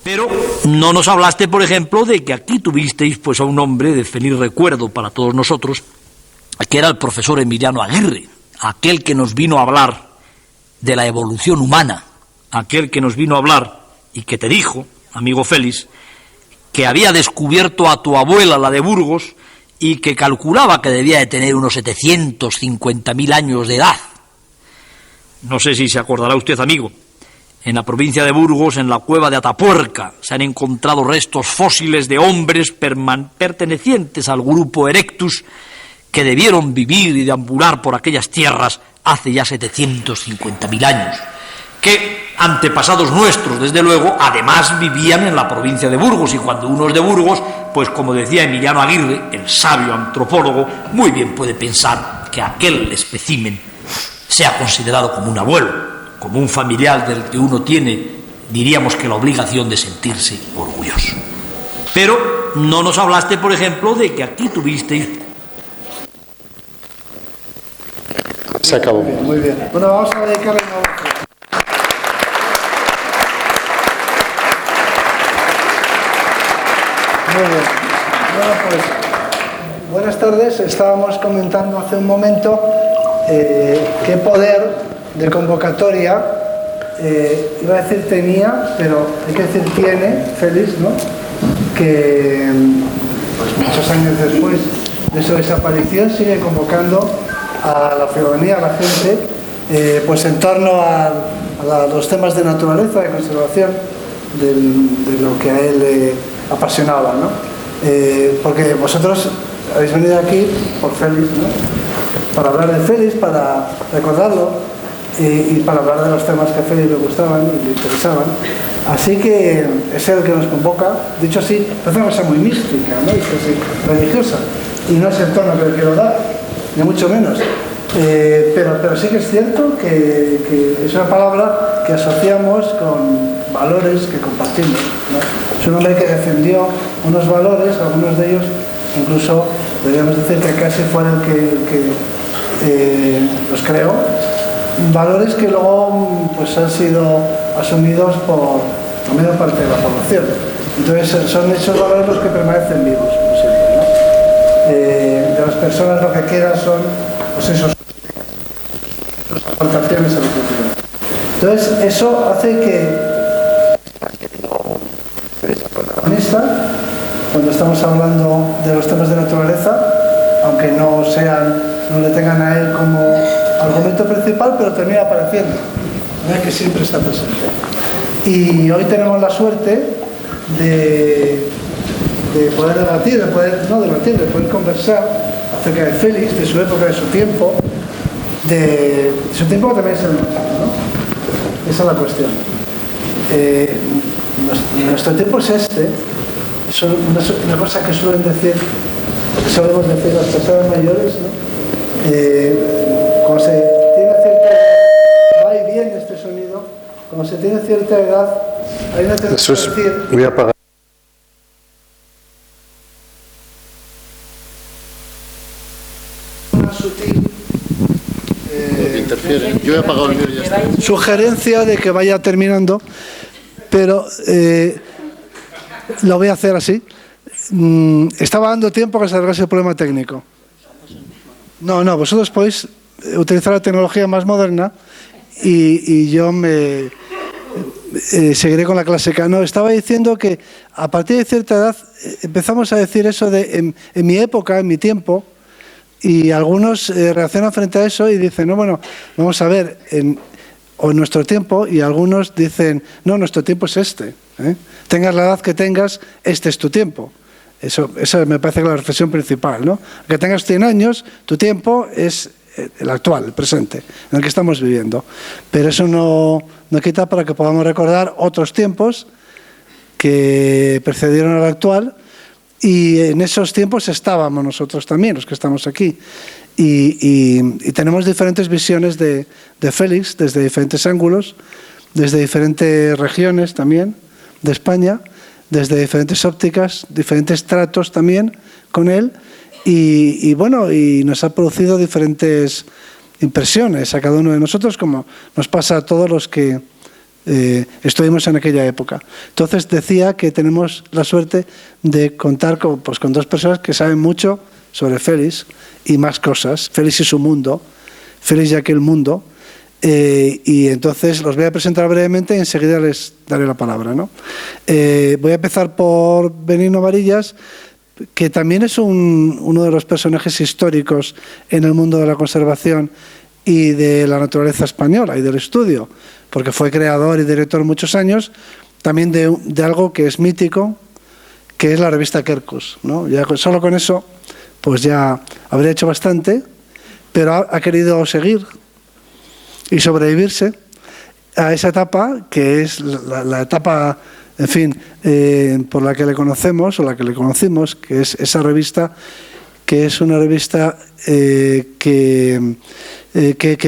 Pero no nos hablaste, por ejemplo, de que aquí tuvisteis pues a un hombre de feliz recuerdo para todos nosotros, que era el profesor Emiliano Aguirre, aquel que nos vino a hablar de la evolución humana, aquel que nos vino a hablar y que te dijo, amigo Félix, que había descubierto a tu abuela, la de Burgos, y que calculaba que debía de tener unos 750.000 años de edad. No sé si se acordará usted, amigo, en la provincia de Burgos, en la cueva de Atapuerca, se han encontrado restos fósiles de hombres pertenecientes al grupo Erectus, que debieron vivir y deambular por aquellas tierras hace ya 750.000 años, que antepasados nuestros, desde luego, además vivían en la provincia de Burgos, y cuando uno es de Burgos, pues como decía Emiliano Aguirre, el sabio antropólogo, muy bien puede pensar que aquel espécimen sea considerado como un abuelo, como un familiar del que uno tiene, diríamos que la obligación de sentirse orgulloso. Pero no nos hablaste, por ejemplo, de que aquí tuvisteis... Se acabó. Muy bien. Bueno, vamos a dedicarle una hora. Muy bien. Bueno, pues, buenas tardes. Estábamos comentando hace un momento qué poder de convocatoria, iba a decir tenía, pero hay que decir tiene, Félix, ¿no? Que pues, muchos años después de su desaparición sigue convocando a la ciudadanía, a la gente, pues en torno a los temas de naturaleza, de conservación, de lo que a él le apasionaba, ¿no? Porque vosotros habéis venido aquí por Félix, ¿no? Para hablar de Félix, para recordarlo y para hablar de los temas que a Félix le gustaban y le interesaban. Así que es él el que nos convoca. Dicho así, parece una cosa muy mística, ¿no? Y casi religiosa. Y no es el tono que le quiero dar, ni mucho menos. Pero sí que es cierto que es una palabra que asociamos con valores que compartimos, ¿no? Es un hombre que defendió unos valores, algunos de ellos incluso podríamos decir que casi fue el que los creó, valores que luego pues han sido asumidos por la mayor parte de la población. Entonces son esos valores los que permanecen vivos, como siempre, ¿no? De las personas lo que quedan son pues esos aportaciones a la sociedad. Entonces eso hace que cuando estamos hablando de los temas de naturaleza, aunque no le tengan a él como argumento principal, pero termina apareciendo, no es que siempre está presente. Y hoy tenemos la suerte de poder debatir, de poder conversar acerca de Félix, de su época, de su tiempo que también es el nuestro, ¿no? Esa es la cuestión. Nuestro tiempo es este. Es una cosa que suelen decir, que solemos decir las personas mayores, ¿no? Cuando se tiene cierta edad, va y viene este sonido, cuando se tiene cierta edad, hay una tendencia a decir... Voy a apagar. Una sutil... interfiere. Yo he apagado el mío y ya está. Sugerencia de que vaya terminando, pero lo voy a hacer así. Estaba dando tiempo a que se arreglase el problema técnico. No, vosotros podéis utilizar la tecnología más moderna y yo me seguiré con la clásica. No, estaba diciendo que a partir de cierta edad empezamos a decir eso de en mi época, en mi tiempo, y algunos reaccionan frente a eso y dicen, no, bueno, vamos a ver, o en nuestro tiempo, y algunos dicen, no, nuestro tiempo es este. Tengas la edad que tengas, este es tu tiempo. Eso me parece que es la reflexión principal, ¿no? Que tengas 100 años, tu tiempo es el actual, el presente, en el que estamos viviendo. Pero eso no quita para que podamos recordar otros tiempos que precedieron al actual, y en esos tiempos estábamos nosotros también, los que estamos aquí. Y tenemos diferentes visiones de Félix, desde diferentes ángulos, desde diferentes regiones también de España, desde diferentes ópticas, diferentes tratos también con él, y bueno, y nos ha producido diferentes impresiones a cada uno de nosotros, como nos pasa a todos los que estuvimos en aquella época. Entonces decía que tenemos la suerte de contar con dos personas que saben mucho sobre Félix y más cosas, Félix y su mundo, Félix y aquel mundo, y entonces los voy a presentar brevemente y enseguida les daré la palabra, ¿no? Voy a empezar por Benigno Varillas, que también es uno de los personajes históricos en el mundo de la conservación y de la naturaleza española y del estudio, porque fue creador y director muchos años también de algo que es mítico, que es la revista Quercus, ¿no? Ya solo con eso pues ya habría hecho bastante, pero ha querido seguir y sobrevivirse a esa etapa que es la etapa, en fin, por la que le conocemos o la que le conocimos, que es esa revista, que es una revista que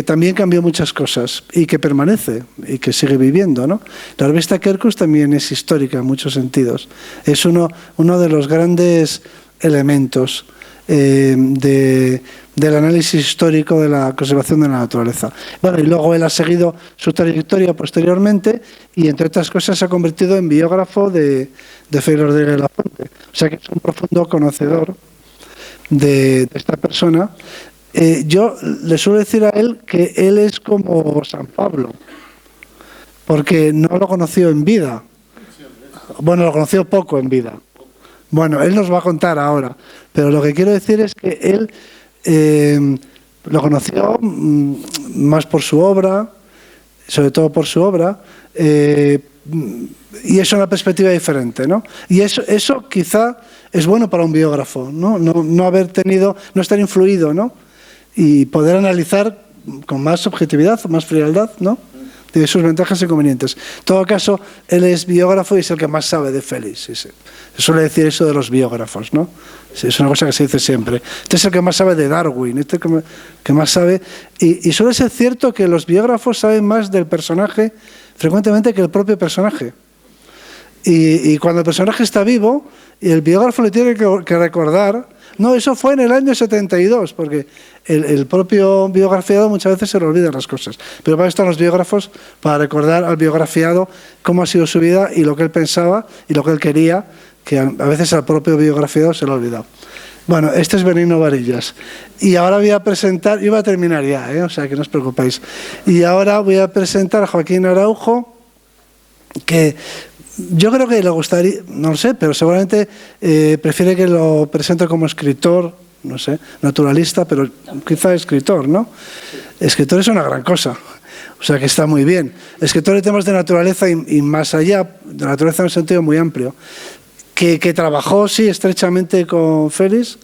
también cambió muchas cosas y que permanece y que sigue viviendo, ¿no? La revista Quercus también es histórica en muchos sentidos. Es uno de los grandes elementos del análisis histórico de la conservación de la naturaleza. Bueno, y luego él ha seguido su trayectoria posteriormente y, entre otras cosas, se ha convertido en biógrafo de Félix Rodríguez de la Fuente. O sea que es un profundo conocedor de esta persona. Yo le suelo decir a él que él es como San Pablo, porque no lo conoció en vida. Bueno, lo conoció poco en vida. Bueno, él nos va a contar ahora, pero lo que quiero decir es que él lo conoció más por su obra, sobre todo por su obra, y es una perspectiva diferente, ¿no? Y eso quizá es bueno para un biógrafo, ¿no? No haber tenido, no estar influido, ¿no? Y poder analizar con más objetividad, más frialdad, ¿no? De sus ventajas e inconvenientes. En todo caso, él es biógrafo y es el que más sabe de Félix. Sí. Se suele decir eso de los biógrafos, ¿no? Sí, es una cosa que se dice siempre. Este es el que más sabe de Darwin, este que más sabe. Y suele ser cierto que los biógrafos saben más del personaje frecuentemente que el propio personaje. Y cuando el personaje está vivo, y el biógrafo le tiene que recordar, no, eso fue en el año 72, porque el propio biografiado muchas veces se le olvidan las cosas. Pero para eso están los biógrafos, para recordar al biografiado cómo ha sido su vida y lo que él pensaba y lo que él quería, que a veces al propio biografiado se le ha olvidado. Bueno, este es Benigno Varillas. Y ahora voy a presentar, yo iba a terminar ya, o sea que no os preocupéis. Y ahora voy a presentar a Joaquín Araujo, que yo creo que le gustaría, no lo sé, pero seguramente prefiere que lo presente como escritor, no sé, naturalista, pero quizá escritor, ¿no? Escritor es una gran cosa, o sea que está muy bien. Escritor de temas de naturaleza y más allá, de naturaleza en un sentido muy amplio, que trabajó, sí, estrechamente con Félix,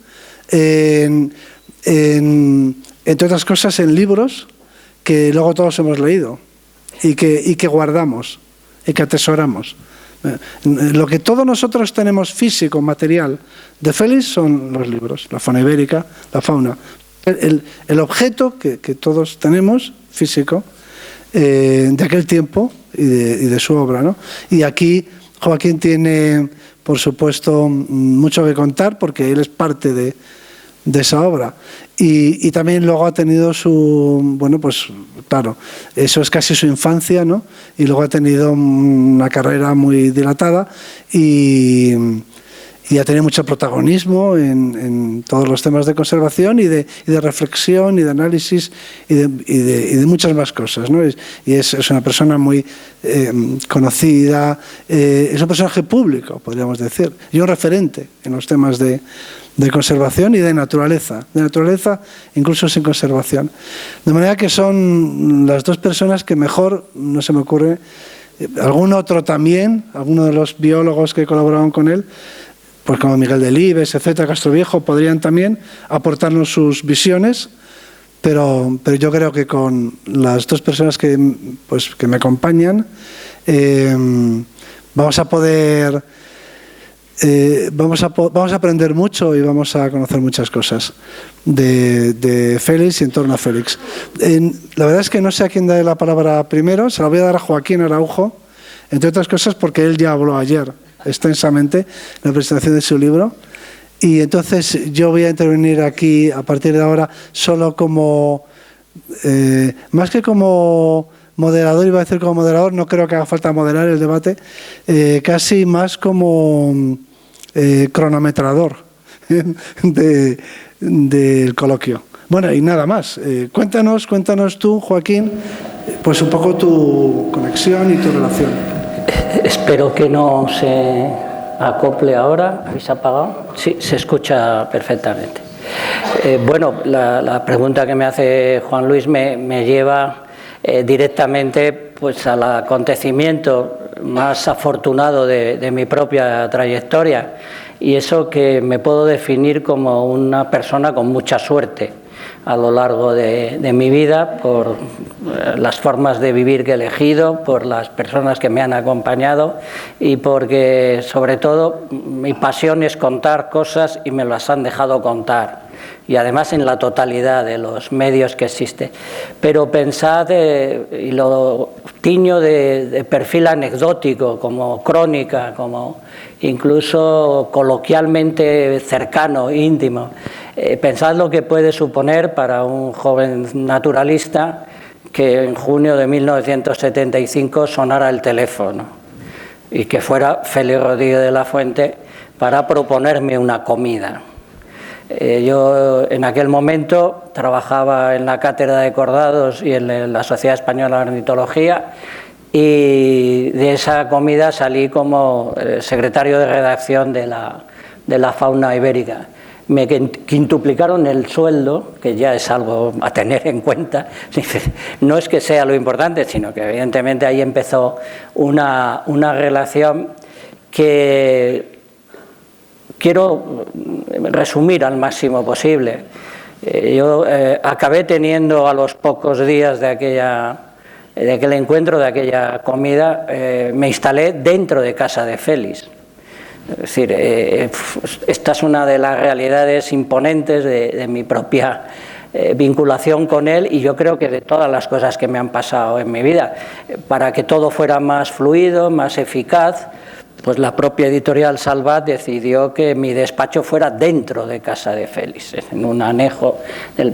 entre otras cosas en libros que luego todos hemos leído y que guardamos y que atesoramos. Lo que todos nosotros tenemos físico, material, de Félix son los libros, la fauna ibérica, la fauna. El objeto que todos tenemos, físico, de aquel tiempo y de su obra, ¿no? Y aquí Joaquín tiene, por supuesto, mucho que contar porque él es parte de esa obra. Y también luego ha tenido bueno, pues claro, eso es casi su infancia, ¿no? Y luego ha tenido una carrera muy dilatada y ha tenido mucho protagonismo en todos los temas de conservación y de reflexión y de análisis y de muchas más cosas, ¿no? Y es una persona muy conocida, es un personaje público, podríamos decir, y un referente en los temas de conservación y de naturaleza incluso sin conservación. De manera que son las dos personas que mejor, no se me ocurre, algún otro también, alguno de los biólogos que colaboraban con él, pues como Miguel Delibes, etcétera, Castroviejo, podrían también aportarnos sus visiones, pero yo creo que con las dos personas que me acompañan vamos a poder... vamos a aprender mucho y vamos a conocer muchas cosas de Félix y en torno a Félix. La verdad es que no sé a quién daré la palabra primero, se la voy a dar a Joaquín Araujo, entre otras cosas porque él ya habló ayer extensamente en la presentación de su libro, y entonces yo voy a intervenir aquí a partir de ahora solo como, más que como moderador, iba a decir como moderador, no creo que haga falta moderar el debate, casi más como cronometrador del coloquio. Bueno, y nada más. Cuéntanos tú, Joaquín, pues un poco tu conexión y tu relación. Espero que no se acople ahora. ¿Habéis apagado? Sí, se escucha perfectamente. Bueno, la pregunta que me hace Juan Luis me lleva directamente pues al acontecimiento más afortunado de mi propia trayectoria, y eso que me puedo definir como una persona con mucha suerte a lo largo de mi vida, por las formas de vivir que he elegido, por las personas que me han acompañado y porque, sobre todo, mi pasión es contar cosas y me las han dejado contar, y además en la totalidad de los medios que existen. Pero pensad, y lo tiño de perfil anecdótico, como crónica, como incluso coloquialmente cercano, íntimo. Pensad lo que puede suponer para un joven naturalista que en junio de 1975 sonara el teléfono y que fuera Félix Rodríguez de la Fuente para proponerme una comida. Yo en aquel momento trabajaba en la Cátedra de Cordados y en la Sociedad Española de Ornitología, y de esa comida salí como secretario de redacción de la Fauna Ibérica. Me quintuplicaron el sueldo, que ya es algo a tener en cuenta. No es que sea lo importante, sino que evidentemente ahí empezó una relación que quiero resumir al máximo posible. Yo acabé teniendo a los pocos días de aquel encuentro, de aquella comida, me instalé dentro de casa de Félix. Es decir, esta es una de las realidades imponentes de mi propia vinculación con él, y yo creo que de todas las cosas que me han pasado en mi vida. Para que todo fuera más fluido, más eficaz, pues la propia editorial Salvat decidió que mi despacho fuera dentro de casa de Félix, en un anejo,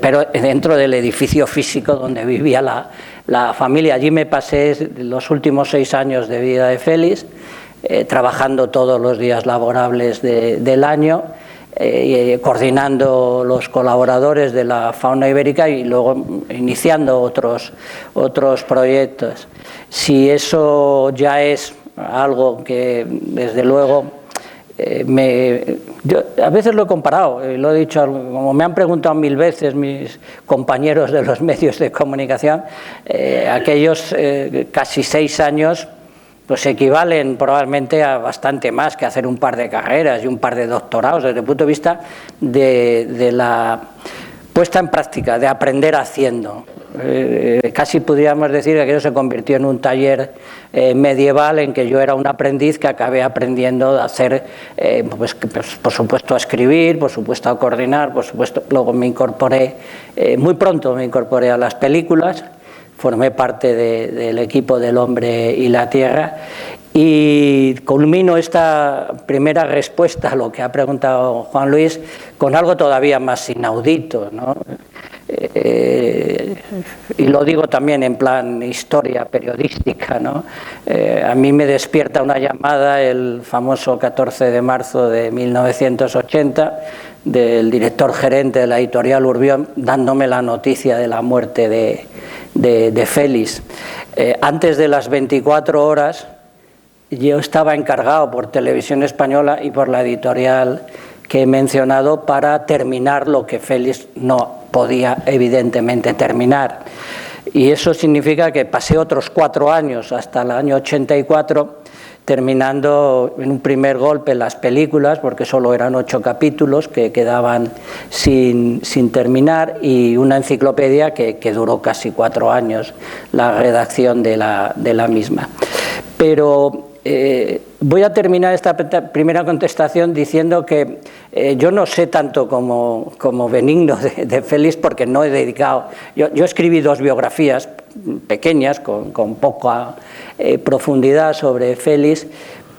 pero dentro del edificio físico donde vivía la familia. Allí me pasé los últimos 6 años de vida de Félix, trabajando todos los días laborables del año, coordinando los colaboradores de la Fauna Ibérica y luego iniciando otros proyectos. Si eso ya es algo que, desde luego, yo a veces lo he comparado, lo he dicho, como me han preguntado 1000 veces mis compañeros de los medios de comunicación, aquellos casi 6 años pues equivalen probablemente a bastante más que hacer un par de carreras y un par de doctorados, desde el punto de vista de la puesta en práctica, de aprender haciendo. Casi podríamos decir que aquello se convirtió en un taller medieval en que yo era un aprendiz que acabé aprendiendo a hacer, pues, por supuesto a escribir, por supuesto a coordinar, por supuesto luego me incorporé, muy pronto me incorporé a las películas, formé parte del equipo del Hombre y la Tierra, y culmino esta primera respuesta a lo que ha preguntado Juan Luis con algo todavía más inaudito, ¿no? Y lo digo también en plan historia periodística, ¿no? A mí me despierta una llamada el famoso 14 de marzo de 1980 del director gerente de la editorial Urbión, dándome la noticia de la muerte de Félix. Antes de las 24 horas yo estaba encargado por Televisión Española y por la editorial que he mencionado para terminar lo que Félix no podía evidentemente terminar. Y eso significa que pasé otros 4 años, hasta el año 84, terminando en un primer golpe las películas, porque solo eran 8 capítulos que quedaban sin terminar, y una enciclopedia que duró casi 4 años la redacción de la misma. Pero voy a terminar esta primera contestación diciendo que yo no sé tanto como Benigno de Félix, porque no he dedicado... Yo escribí 2 biografías pequeñas, con poca profundidad sobre Félix,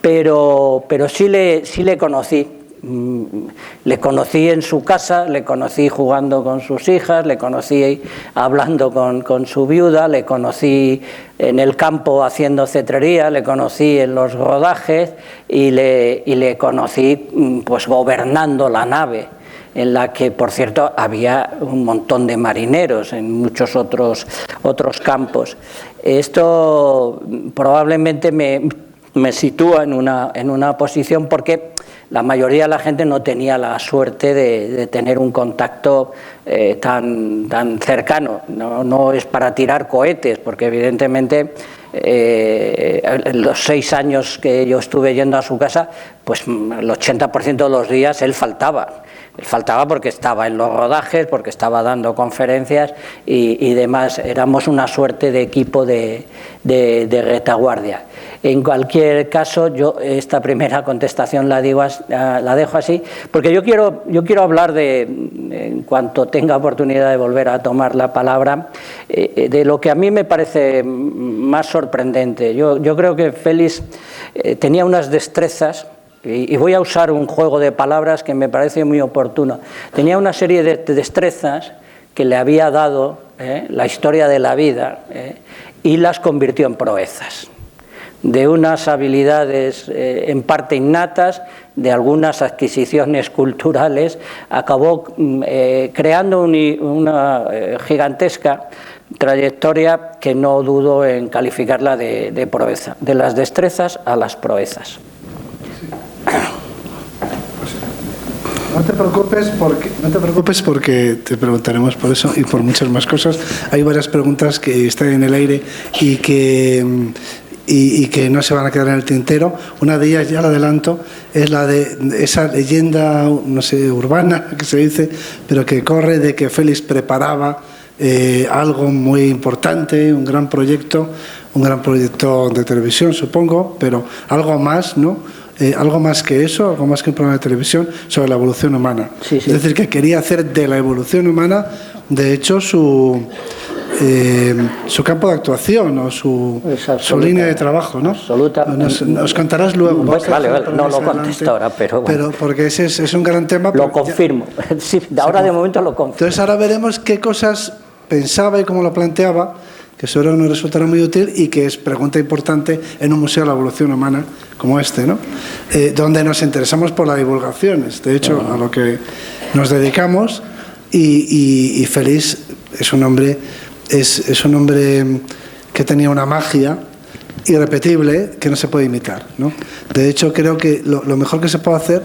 pero sí le conocí le conocí en su casa, le conocí jugando con sus hijas, le conocí hablando con su viuda, le conocí en el campo haciendo cetrería, le conocí en los rodajes y le conocí pues gobernando la nave, en la que, por cierto, había un montón de marineros en muchos otros campos. Esto probablemente me sitúa en una posición, porque la mayoría de la gente no tenía la suerte de tener un contacto tan cercano. No es para tirar cohetes, porque evidentemente los 6 años que yo estuve yendo a su casa, pues el 80% de los días él faltaba. Él faltaba porque estaba en los rodajes, porque estaba dando conferencias y demás. Éramos una suerte de equipo de retaguardia. En cualquier caso, yo esta primera contestación la dejo así, porque yo quiero hablar en cuanto tenga oportunidad de volver a tomar la palabra, de lo que a mí me parece más sorprendente. Yo creo que Félix tenía unas destrezas, y voy a usar un juego de palabras que me parece muy oportuno. Tenía una serie de destrezas que le había dado la historia de la vida, y las convirtió en proezas, de unas habilidades en parte innatas, de algunas adquisiciones culturales. Acabó creando una gigantesca trayectoria que no dudo en calificarla de proeza, de las destrezas a las proezas. No te preocupes porque te preguntaremos por eso y por muchas más cosas. Hay varias preguntas que están en el aire y que no se van a quedar en el tintero. Una de ellas, ya la adelanto, es la de esa leyenda, no sé, urbana que se dice, pero que corre, de que Félix preparaba algo muy importante, un gran proyecto de televisión, supongo, pero algo más, ¿no? Algo más que eso, algo más que un programa de televisión sobre la evolución humana. Sí. Es decir, que quería hacer de la evolución humana, de hecho, su campo de actuación o su línea de trabajo, ¿no? Absoluta. Nos contarás luego. Pues vale, no lo contesto ahora, pero bueno. Pero porque ese es un gran tema. Lo confirmo. Sí, ahora de momento lo confirmo. Entonces ahora veremos qué cosas pensaba y cómo lo planteaba, que seguro nos resultará muy útil y que es pregunta importante en un museo de la evolución humana como este, ¿no? Donde nos interesamos por las divulgaciones, de hecho, a lo que nos dedicamos, y Félix es un hombre que tenía una magia irrepetible que no se puede imitar, ¿no? De hecho, creo que lo mejor que se puede hacer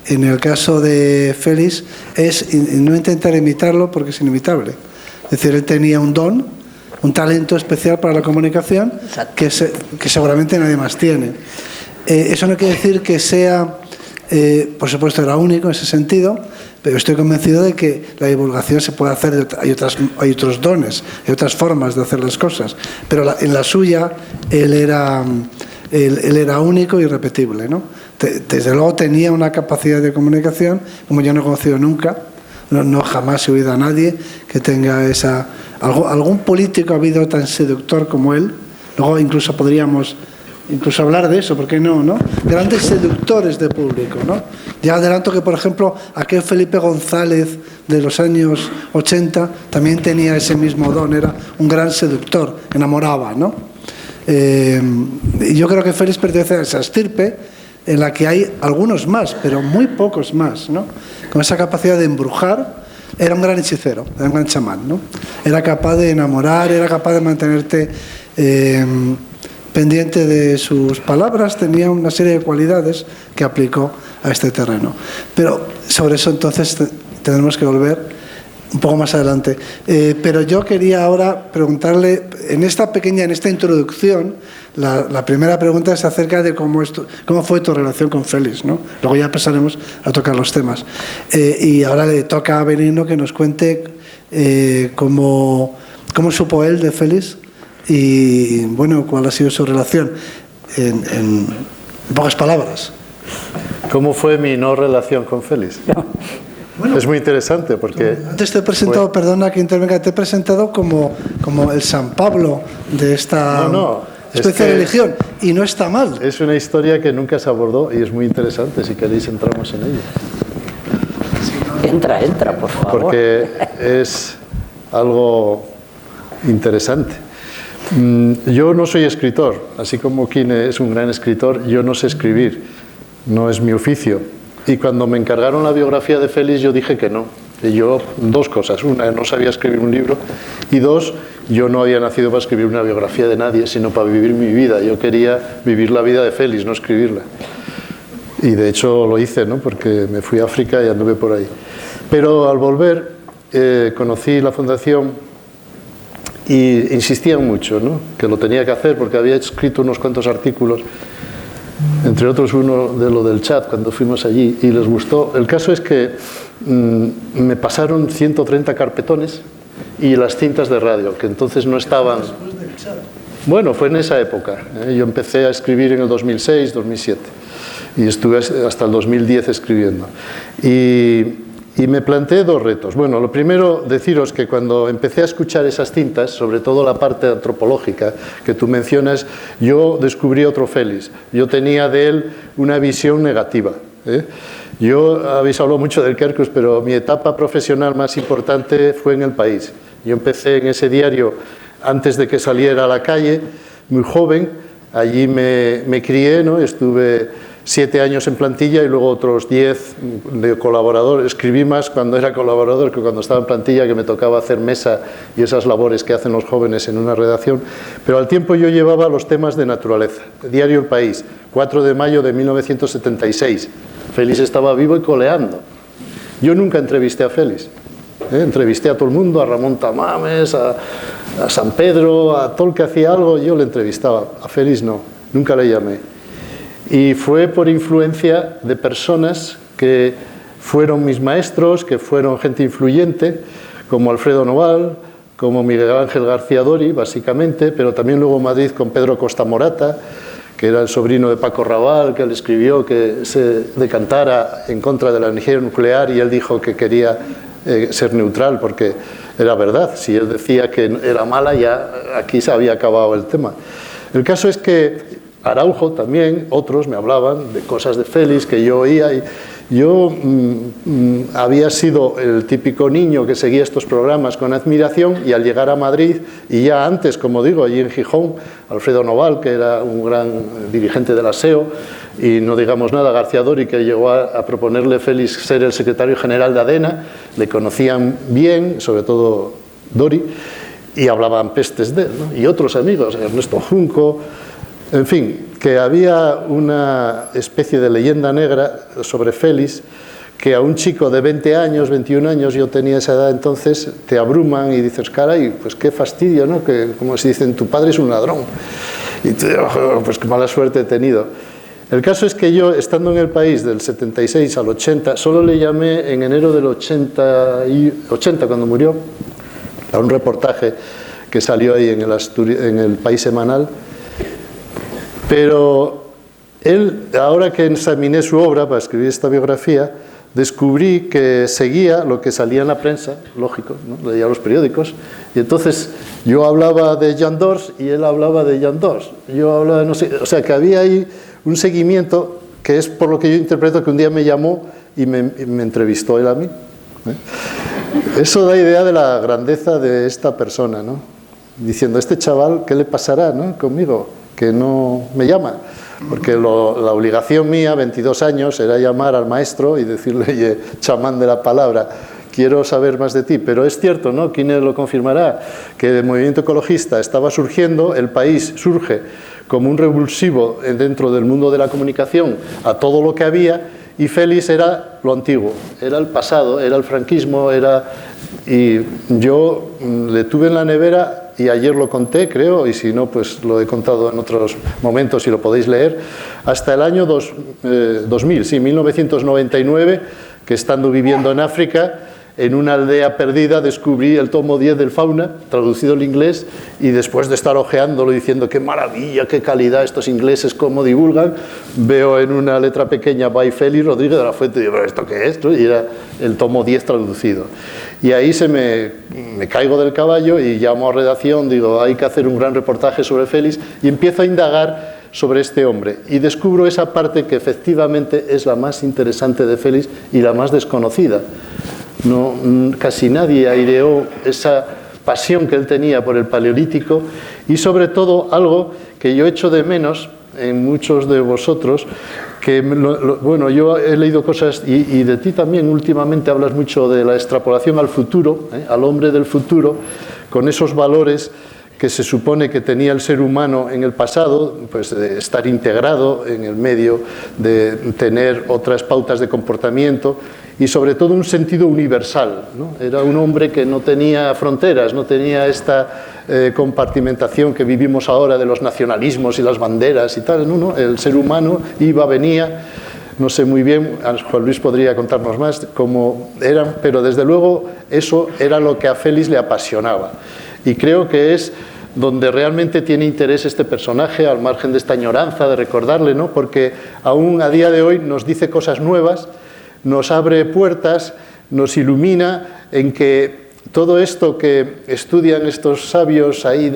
en el caso de Félix es no intentar imitarlo, porque es inimitable. Es decir, él tenía un don, un talento especial para la comunicación que seguramente nadie más tiene. Eso no quiere decir que sea, por supuesto era único en ese sentido, pero estoy convencido de que la divulgación se puede hacer, hay otros dones, hay otras formas de hacer las cosas, pero en la suya él era único y irrepetible, ¿no? Desde luego tenía una capacidad de comunicación como yo no he conocido nunca. No jamás he oído a nadie que tenga esa... Algún político ha habido tan seductor como él. Luego incluso podríamos hablar de eso, ¿por qué no? Grandes seductores de público, ¿no? Ya adelanto que, por ejemplo, aquel Felipe González de los años 80 también tenía ese mismo don, era un gran seductor, enamoraba, ¿no? Yo creo que Félix pertenece a esa estirpe en la que hay algunos más, pero muy pocos más, ¿no? Con esa capacidad de embrujar. Era un gran hechicero, era un gran chamán, ¿no? Era capaz de enamorar, era capaz de mantenerte pendiente de sus palabras, tenía una serie de cualidades que aplicó a este terreno. Pero sobre eso entonces tendremos que volver un poco más adelante. Pero yo quería ahora preguntarle, en esta introducción, la primera pregunta es acerca de cómo fue tu relación con Félix, ¿no? Luego ya pasaremos a tocar los temas. Y ahora le toca a Benigno que nos cuente cómo supo él de Félix y, bueno, cuál ha sido su relación, en pocas palabras. ¿Cómo fue mi no relación con Félix? Bueno, es muy interesante porque... Antes te he presentado, perdona que intervenga, te he presentado como el San Pablo de esta... No, especie de religión, y no está mal. Es una historia que nunca se abordó y es muy interesante, si queréis entramos en ella. Entra, por favor. Porque es algo interesante. Yo no soy escritor, así como Quine es un gran escritor, yo no sé escribir, no es mi oficio. Y cuando me encargaron la biografía de Félix, yo dije que no. Y yo, dos cosas. Una, no sabía escribir un libro. Y dos, yo no había nacido para escribir una biografía de nadie, sino para vivir mi vida. Yo quería vivir la vida de Félix, no escribirla. Y de hecho lo hice, ¿no? Porque me fui a África y anduve por ahí. Pero al volver, conocí la fundación y insistían mucho, ¿no? Que lo tenía que hacer porque había escrito unos cuantos artículos, entre otros uno de lo del chat cuando fuimos allí, y les gustó. El caso es que me pasaron 130 carpetones y las cintas de radio, que entonces no estaban... Bueno, fue en esa época. Yo empecé a escribir en el 2006, 2007 y estuve hasta el 2010 escribiendo. Y me planteé dos retos. Bueno, lo primero, deciros que cuando empecé a escuchar esas cintas, sobre todo la parte antropológica que tú mencionas, yo descubrí otro Félix. Yo tenía de él una visión negativa. Yo, habéis hablado mucho del Quercus, pero mi etapa profesional más importante fue en El País. Yo empecé en ese diario antes de que saliera a la calle, muy joven. Allí me crié, ¿no? Estuve 7 años en plantilla y luego otros 10 de colaborador. Escribí más cuando era colaborador que cuando estaba en plantilla, que me tocaba hacer mesa y esas labores que hacen los jóvenes en una redacción. Pero al tiempo yo llevaba los temas de naturaleza. Diario El País, 4 de mayo de 1976. Félix estaba vivo y coleando. Yo nunca entrevisté a Félix. Entrevisté a todo el mundo, a Ramón Tamames, a San Pedro, a todo el que hacía algo, yo le entrevistaba. A Félix no, nunca le llamé. Y fue por influencia de personas que fueron mis maestros, que fueron gente influyente, como Alfredo Noval, como Miguel Ángel García Dori, básicamente, pero también luego en Madrid con Pedro Costa Morata, que era el sobrino de Paco Raval, que le escribió que se decantara en contra de la energía nuclear y él dijo que quería ser neutral porque era verdad. Si él decía que era mala, ya aquí se había acabado el tema. El caso es que Araujo también, otros me hablaban de cosas de Félix que yo oía y yo había sido el típico niño que seguía estos programas con admiración y al llegar a Madrid, y ya antes, como digo, allí en Gijón, Alfredo Noval, que era un gran dirigente del ASEO, y no digamos nada, García Dori, que llegó a proponerle a Félix ser el secretario general de ADENA, le conocían bien, sobre todo Dori, y hablaban pestes de él, ¿no? Y otros amigos, Ernesto Junco, en fin, que había una especie de leyenda negra sobre Félix, que a un chico de 20 años, 21 años, yo tenía esa edad entonces, te abruman y dices, caray, pues qué fastidio, ¿no? Que, como se dicen, tu padre es un ladrón. Y tú, pues qué mala suerte he tenido. El caso es que yo, estando en El País del 76 al 80, solo le llamé en enero del 80, cuando murió, a un reportaje que salió ahí en el País Semanal. Pero él, ahora que examiné su obra para escribir esta biografía, descubrí que seguía lo que salía en la prensa, lógico, ¿no? Leía los periódicos, y entonces yo hablaba de Jean Dors y él hablaba de Jean Dors. Yo hablaba de no sé, o sea que había ahí un seguimiento que es por lo que yo interpreto que un día me llamó y me entrevistó él a mí. Eso da idea de la grandeza de esta persona, ¿no? Diciendo, este chaval, ¿qué le pasará, ¿no? Conmigo? Que no me llama, porque la obligación mía, 22 años, era llamar al maestro y decirle, oye, chamán de la palabra, quiero saber más de ti. Pero es cierto, ¿no? ¿Quién lo confirmará? Que el movimiento ecologista estaba surgiendo, El País surge como un revulsivo dentro del mundo de la comunicación a todo lo que había, y Félix era lo antiguo, era el pasado, era el franquismo, y yo le tuve en la nevera. Y ayer lo conté, creo, y si no, pues lo he contado en otros momentos y lo podéis leer, hasta el año 2000, sí, 1999, que estando viviendo en África, en una aldea perdida descubrí el tomo 10 del Fauna, traducido al inglés, y después de estar hojeándolo diciendo qué maravilla, qué calidad estos ingleses, cómo divulgan, veo en una letra pequeña by Félix Rodríguez de la Fuente, y digo, ¿pero esto qué es? Y era el tomo 10 traducido. Y ahí me caigo del caballo y llamo a redacción, digo, hay que hacer un gran reportaje sobre Félix, y empiezo a indagar sobre este hombre, y descubro esa parte que efectivamente es la más interesante de Félix y la más desconocida. No, casi nadie aireó esa pasión que él tenía por el Paleolítico, y sobre todo algo que yo echo de menos en muchos de vosotros, que bueno, yo he leído cosas, y de ti también últimamente hablas mucho de la extrapolación al futuro, al hombre del futuro, con esos valores que se supone que tenía el ser humano en el pasado, pues de estar integrado en el medio, de tener otras pautas de comportamiento y sobre todo un sentido universal, ¿no? Era un hombre que no tenía fronteras, no tenía esta compartimentación que vivimos ahora de los nacionalismos y las banderas y tal, no, el ser humano iba, venía, no sé muy bien, Juan Luis podría contarnos más cómo eran, pero desde luego eso era lo que a Félix le apasionaba. Y creo que es donde realmente tiene interés este personaje, al margen de esta añoranza de recordarle, ¿no? Porque aún a día de hoy nos dice cosas nuevas, nos abre puertas, nos ilumina en que todo esto que estudian estos sabios ahí,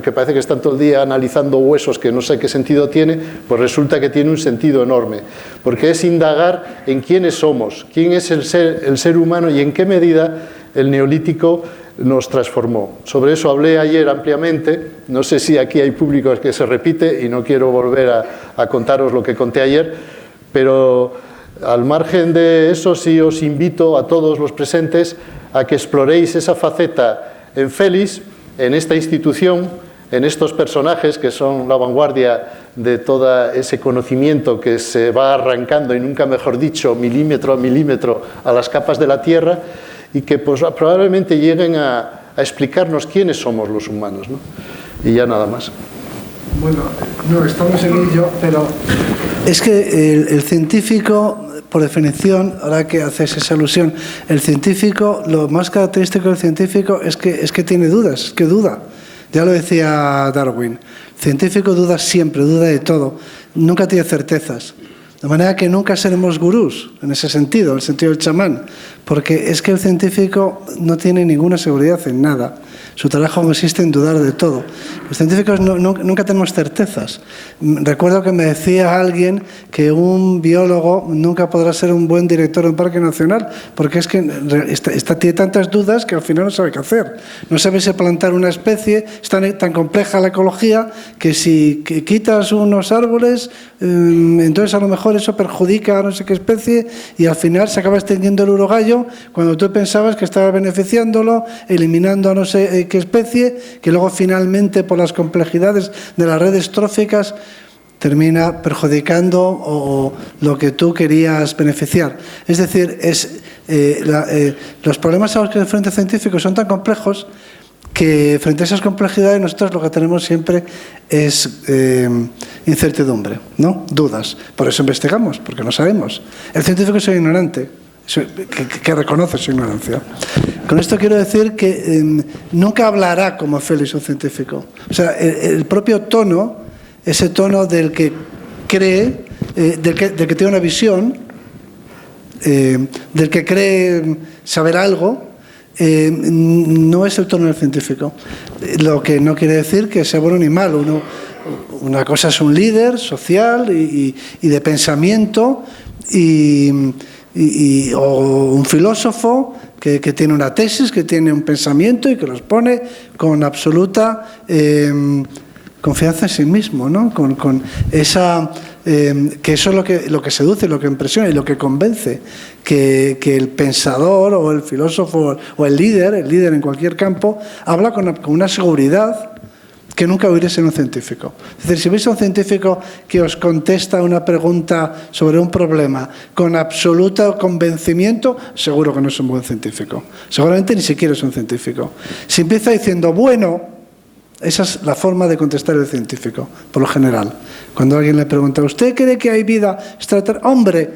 que parece que están todo el día analizando huesos que no sé qué sentido tiene, pues resulta que tiene un sentido enorme, porque es indagar en quiénes somos, quién es el ser humano y en qué medida el Neolítico nos transformó. Sobre eso hablé ayer ampliamente, no sé si aquí hay público que se repite y no quiero volver a contaros lo que conté ayer, pero al margen de eso sí os invito a todos los presentes a que exploréis esa faceta en Félix, en esta institución, en estos personajes que son la vanguardia de todo ese conocimiento que se va arrancando, y nunca mejor dicho, milímetro a milímetro a las capas de la Tierra, y que pues, probablemente lleguen a explicarnos quiénes somos los humanos, ¿no? Y ya nada más. Bueno, no, estamos en ello, pero es que el científico, por definición, ahora que haces esa alusión, el científico, lo más característico del científico es que tiene dudas, es que duda. Ya lo decía Darwin, el científico duda siempre, duda de todo, nunca tiene certezas. De manera que nunca seremos gurús, en ese sentido, en el sentido del chamán, porque es que el científico no tiene ninguna seguridad en nada. Su trabajo consiste en dudar de todo. Los científicos nunca tenemos certezas. Recuerdo que me decía alguien que un biólogo nunca podrá ser un buen director de un parque nacional, porque es que tiene tantas dudas que al final no sabe qué hacer. No sabe si plantar una especie, es tan compleja la ecología, que si quitas unos árboles, entonces a lo mejor eso perjudica a no sé qué especie y al final se acaba extinguiendo el urogallo cuando tú pensabas que estaba beneficiándolo, eliminando a no sé qué especie, que luego finalmente por las complejidades de las redes tróficas termina perjudicando o lo que tú querías beneficiar. Es decir, los problemas a los que se enfrenta el científico son tan complejos que frente a esas complejidades nosotros lo que tenemos siempre es incertidumbre, ¿no? Dudas. Por eso investigamos, porque no sabemos. El científico es ignorante, que reconoce su ignorancia. Con esto quiero decir que nunca hablará como Félix un científico. O sea, el propio tono, ese tono del que cree, del que tiene una visión, del que cree saber algo, no es el tono del científico. Lo que no quiere decir que sea bueno ni malo. Una cosa es un líder social y de pensamiento o un filósofo que tiene una tesis, que tiene un pensamiento y que los pone con absoluta confianza en sí mismo, ¿no? Con esa que eso es lo que seduce, lo que impresiona y lo que convence, que el pensador o el filósofo o el líder en cualquier campo habla con una seguridad que nunca oiréis en un científico. Es decir, si veis a un científico que os contesta una pregunta sobre un problema con absoluto convencimiento, seguro que no es un buen científico. Seguramente ni siquiera es un científico. Si empieza diciendo, bueno, esa es la forma de contestar el científico, por lo general. Cuando alguien le pregunta, ¿usted cree que hay vida extraterrestre? Hombre,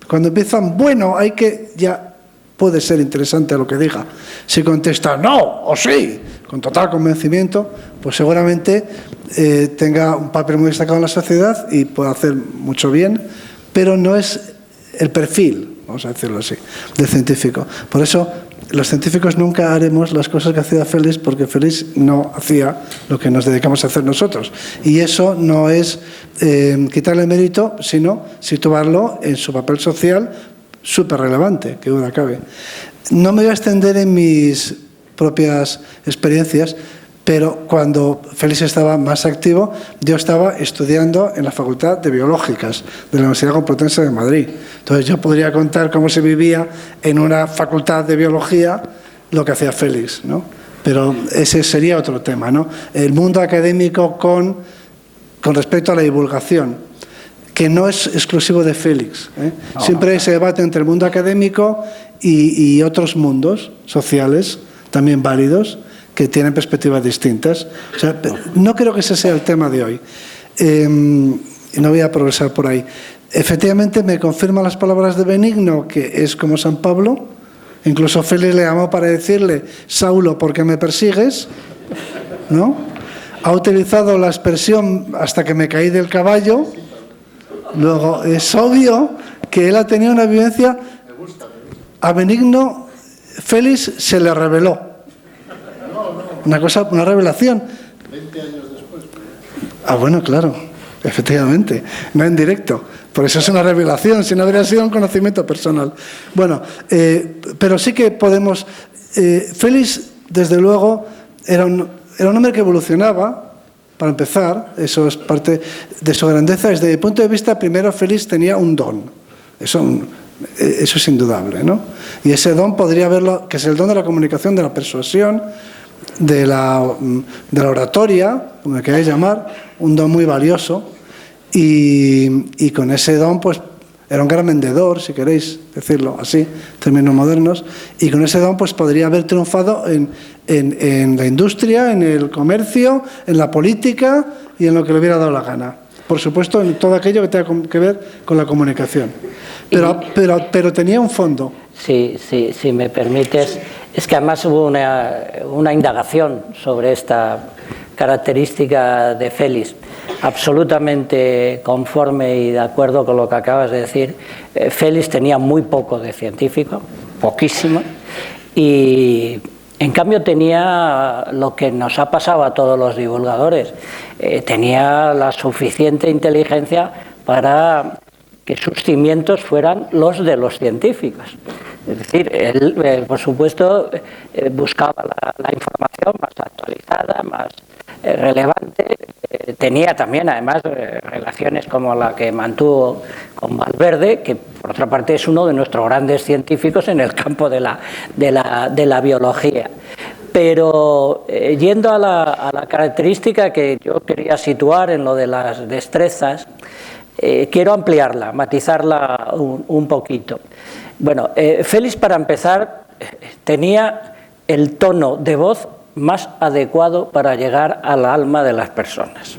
cuando empiezan, bueno, hay que ya puede ser interesante lo que diga. Si contesta no o sí, con total convencimiento, pues seguramente tenga un papel muy destacado en la sociedad y pueda hacer mucho bien, pero no es el perfil, vamos a decirlo así, del científico. Por eso, los científicos nunca haremos las cosas que hacía Félix, porque Félix no hacía lo que nos dedicamos a hacer nosotros. Y eso no es quitarle mérito, sino situarlo en su papel social súper relevante, que duda cabe. No me voy a extender en mis propias experiencias, pero cuando Félix estaba más activo, yo estaba estudiando en la Facultad de Biológicas de la Universidad Complutense de Madrid. Entonces yo podría contar cómo se vivía en una facultad de biología lo que hacía Félix, ¿no? Pero ese sería otro tema, ¿no? El mundo académico con respecto a la divulgación, que no es exclusivo de Félix, ¿eh? Siempre hay ese debate entre el mundo académico y otros mundos sociales, también válidos, que tienen perspectivas distintas. O sea, no creo que ese sea el tema de hoy. No voy a progresar por ahí. Efectivamente, me confirman las palabras de Benigno, que es como San Pablo. Incluso Félix le llamó para decirle, Saulo, ¿por qué me persigues? ¿No? Ha utilizado la expresión hasta que me caí del caballo. Luego, es obvio que él ha tenido una vivencia. A Benigno, Félix se le reveló. Una revelación. 20 años después. Ah, bueno, claro, efectivamente, no en directo. Por eso es una revelación, si no habría sido un conocimiento personal. Bueno, pero sí que podemos... Félix, desde luego, era un hombre que evolucionaba, para empezar, eso es parte de su grandeza. Desde el punto de vista, primero, Félix tenía un don. Eso es indudable, ¿no? Y ese don podría verlo, que es el don de la comunicación, de la persuasión, de la oratoria, como me queráis llamar, un don muy valioso, y con ese don pues era un gran vendedor, si queréis decirlo así, en términos modernos, y con ese don pues podría haber triunfado en la industria, en el comercio, en la política y en lo que le hubiera dado la gana. Por supuesto, en todo aquello que tenga que ver con la comunicación. Pero tenía un fondo. Sí, si me permites. Es que además hubo una indagación sobre esta característica de Félix, absolutamente conforme y de acuerdo con lo que acabas de decir. Félix tenía muy poco de científico, poquísimo, y en cambio tenía lo que nos ha pasado a todos los divulgadores, tenía la suficiente inteligencia para que sus cimientos fueran los de los científicos. Es decir, él, por supuesto, buscaba la información más actualizada, más relevante. Tenía también, además, relaciones como la que mantuvo con Valverde, que, por otra parte, es uno de nuestros grandes científicos en el campo de la biología. Pero yendo a la característica que yo quería situar en lo de las destrezas, quiero ampliarla, matizarla un poquito. Bueno, Félix, para empezar, tenía el tono de voz más adecuado para llegar al alma de las personas.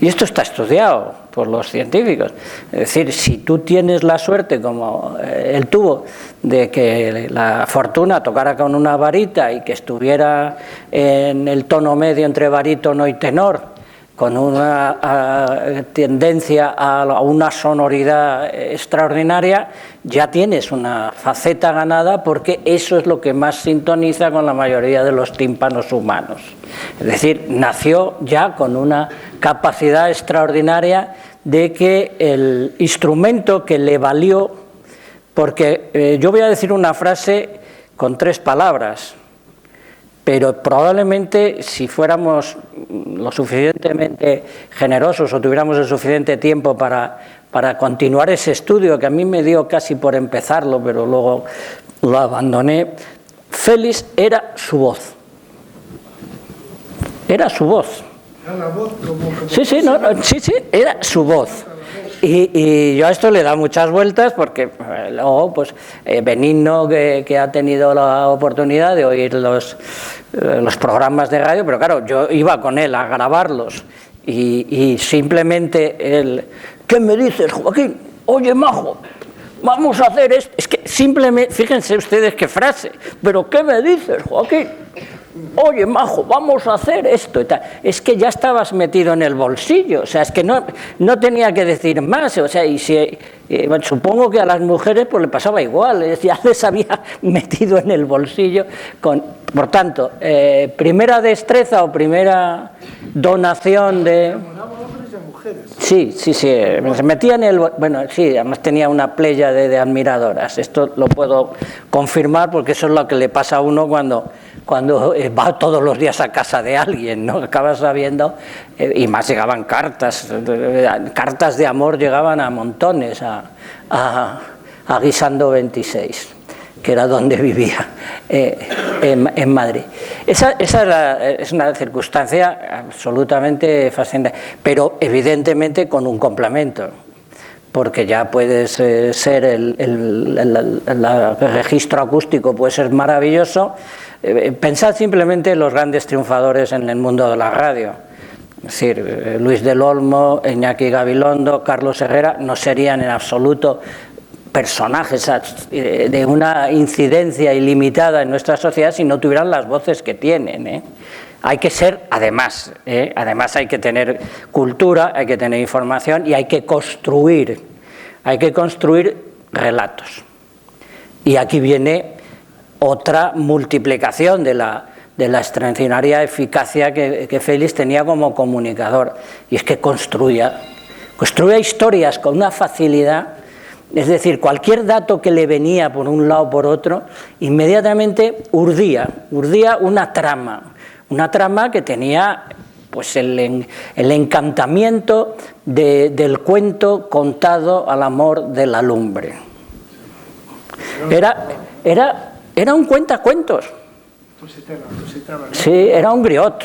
Y esto está estudiado por los científicos. Es decir, si tú tienes la suerte, como él tuvo, de que la fortuna tocara con una varita y que estuviera en el tono medio entre barítono y tenor, con una tendencia a una sonoridad extraordinaria, ya tienes una faceta ganada, porque eso es lo que más sintoniza con la mayoría de los tímpanos humanos. Es decir, nació ya con una capacidad extraordinaria de que el instrumento que le valió, porque yo voy a decir una frase con 3 palabras, pero probablemente si fuéramos lo suficientemente generosos o tuviéramos el suficiente tiempo para continuar ese estudio, que a mí me dio casi por empezarlo, pero luego lo abandoné, Félix era su voz. Era su voz. Era la voz como Sí, era su voz. Y yo a esto le he dado muchas vueltas, porque luego pues Benigno, que ha tenido la oportunidad de oír los programas de radio, pero claro, yo iba con él a grabarlos y simplemente él, ¿qué me dices, Joaquín? Oye, majo, vamos a hacer esto. Es que simplemente, fíjense ustedes qué frase, pero ¿qué me dices, Joaquín? Oye, majo, vamos a hacer esto y tal. Es que ya estabas metido en el bolsillo, o sea, es que no tenía que decir más, o sea, y si, bueno, supongo que a las mujeres pues le pasaba igual, ya les había metido en el bolsillo. Por tanto, primera destreza o primera donación de... Sí, se metía en el... Bueno, sí, además tenía una playa de admiradoras, esto lo puedo confirmar porque eso es lo que le pasa a uno cuando va todos los días a casa de alguien, ¿no? Acabas sabiendo, y más llegaban cartas de amor llegaban a montones a Guisando 26, que era donde vivía, en Madrid. Esa es una circunstancia absolutamente fascinante, pero evidentemente con un complemento, porque ya puedes ser el registro acústico puede ser maravilloso. Pensad simplemente en los grandes triunfadores en el mundo de la radio. Es decir, Luis del Olmo, Iñaki Gabilondo, Carlos Herrera no serían en absoluto personajes de una incidencia ilimitada en nuestra sociedad si no tuvieran las voces que tienen. Hay que ser, además hay que tener cultura, hay que tener información y hay que construir relatos. Y aquí viene otra multiplicación de la extraordinaria eficacia que Félix tenía como comunicador, y es que construía historias con una facilidad. Es decir, cualquier dato que le venía por un lado o por otro, inmediatamente urdía una trama que tenía pues el encantamiento del cuento contado al amor de la lumbre. Era un cuentacuentos. Sí, era un griot,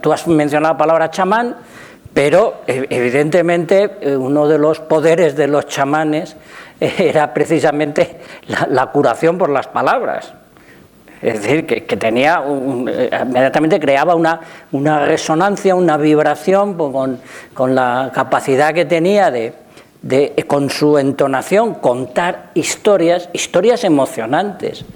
tú has mencionado la palabra chamán, pero evidentemente uno de los poderes de los chamanes era precisamente la curación por las palabras. Es decir, que tenía inmediatamente creaba una resonancia, una vibración con la capacidad que tenía de con su entonación contar historias emocionantes,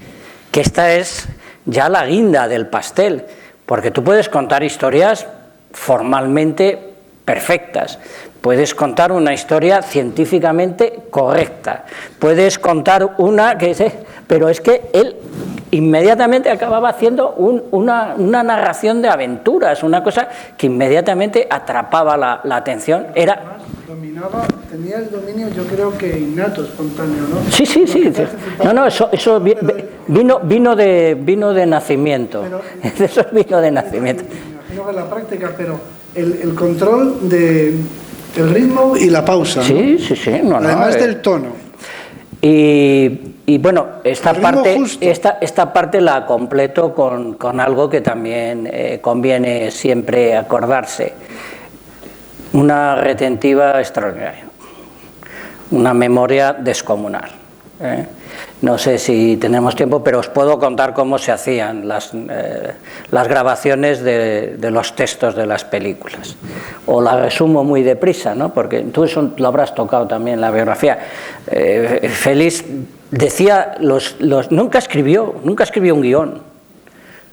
que esta es ya la guinda del pastel, porque tú puedes contar historias formalmente perfectas, puedes contar una historia científicamente correcta, puedes contar una pero es que él inmediatamente acababa haciendo una narración de aventuras, una cosa que inmediatamente atrapaba la atención. Tenía el dominio, yo creo que innato, espontáneo, ¿no? Sí. No, eso vino de nacimiento. Eso vino de nacimiento. Me imagino que la práctica, pero el control del ritmo y la pausa. Sí. Además del tono. Y bueno, esta parte la completo con algo que también conviene siempre acordarse. Una retentiva extraordinaria, una memoria descomunal. No sé si tenemos tiempo, pero os puedo contar cómo se hacían las grabaciones de los textos de las películas. O la resumo muy deprisa, ¿no? Porque tú eso lo habrás tocado también en la biografía. Félix decía, nunca escribió un guión.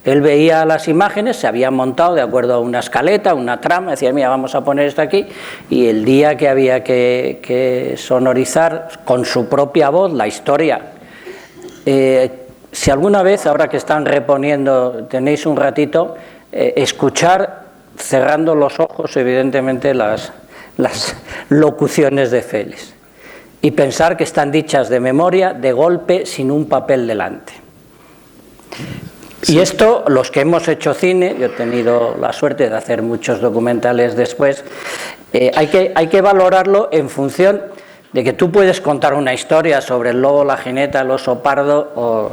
Él veía las imágenes, se habían montado de acuerdo a una escaleta, una trama, decía, mira, vamos a poner esto aquí, y el día que había que sonorizar con su propia voz la historia. Si alguna vez, ahora que están reponiendo, tenéis un ratito, escuchar, cerrando los ojos, evidentemente, las locuciones de Félix, y pensar que están dichas de memoria, de golpe, sin un papel delante. Y esto, los que hemos hecho cine, yo he tenido la suerte de hacer muchos documentales después, hay que valorarlo en función de que tú puedes contar una historia sobre el lobo, la jineta, el oso pardo o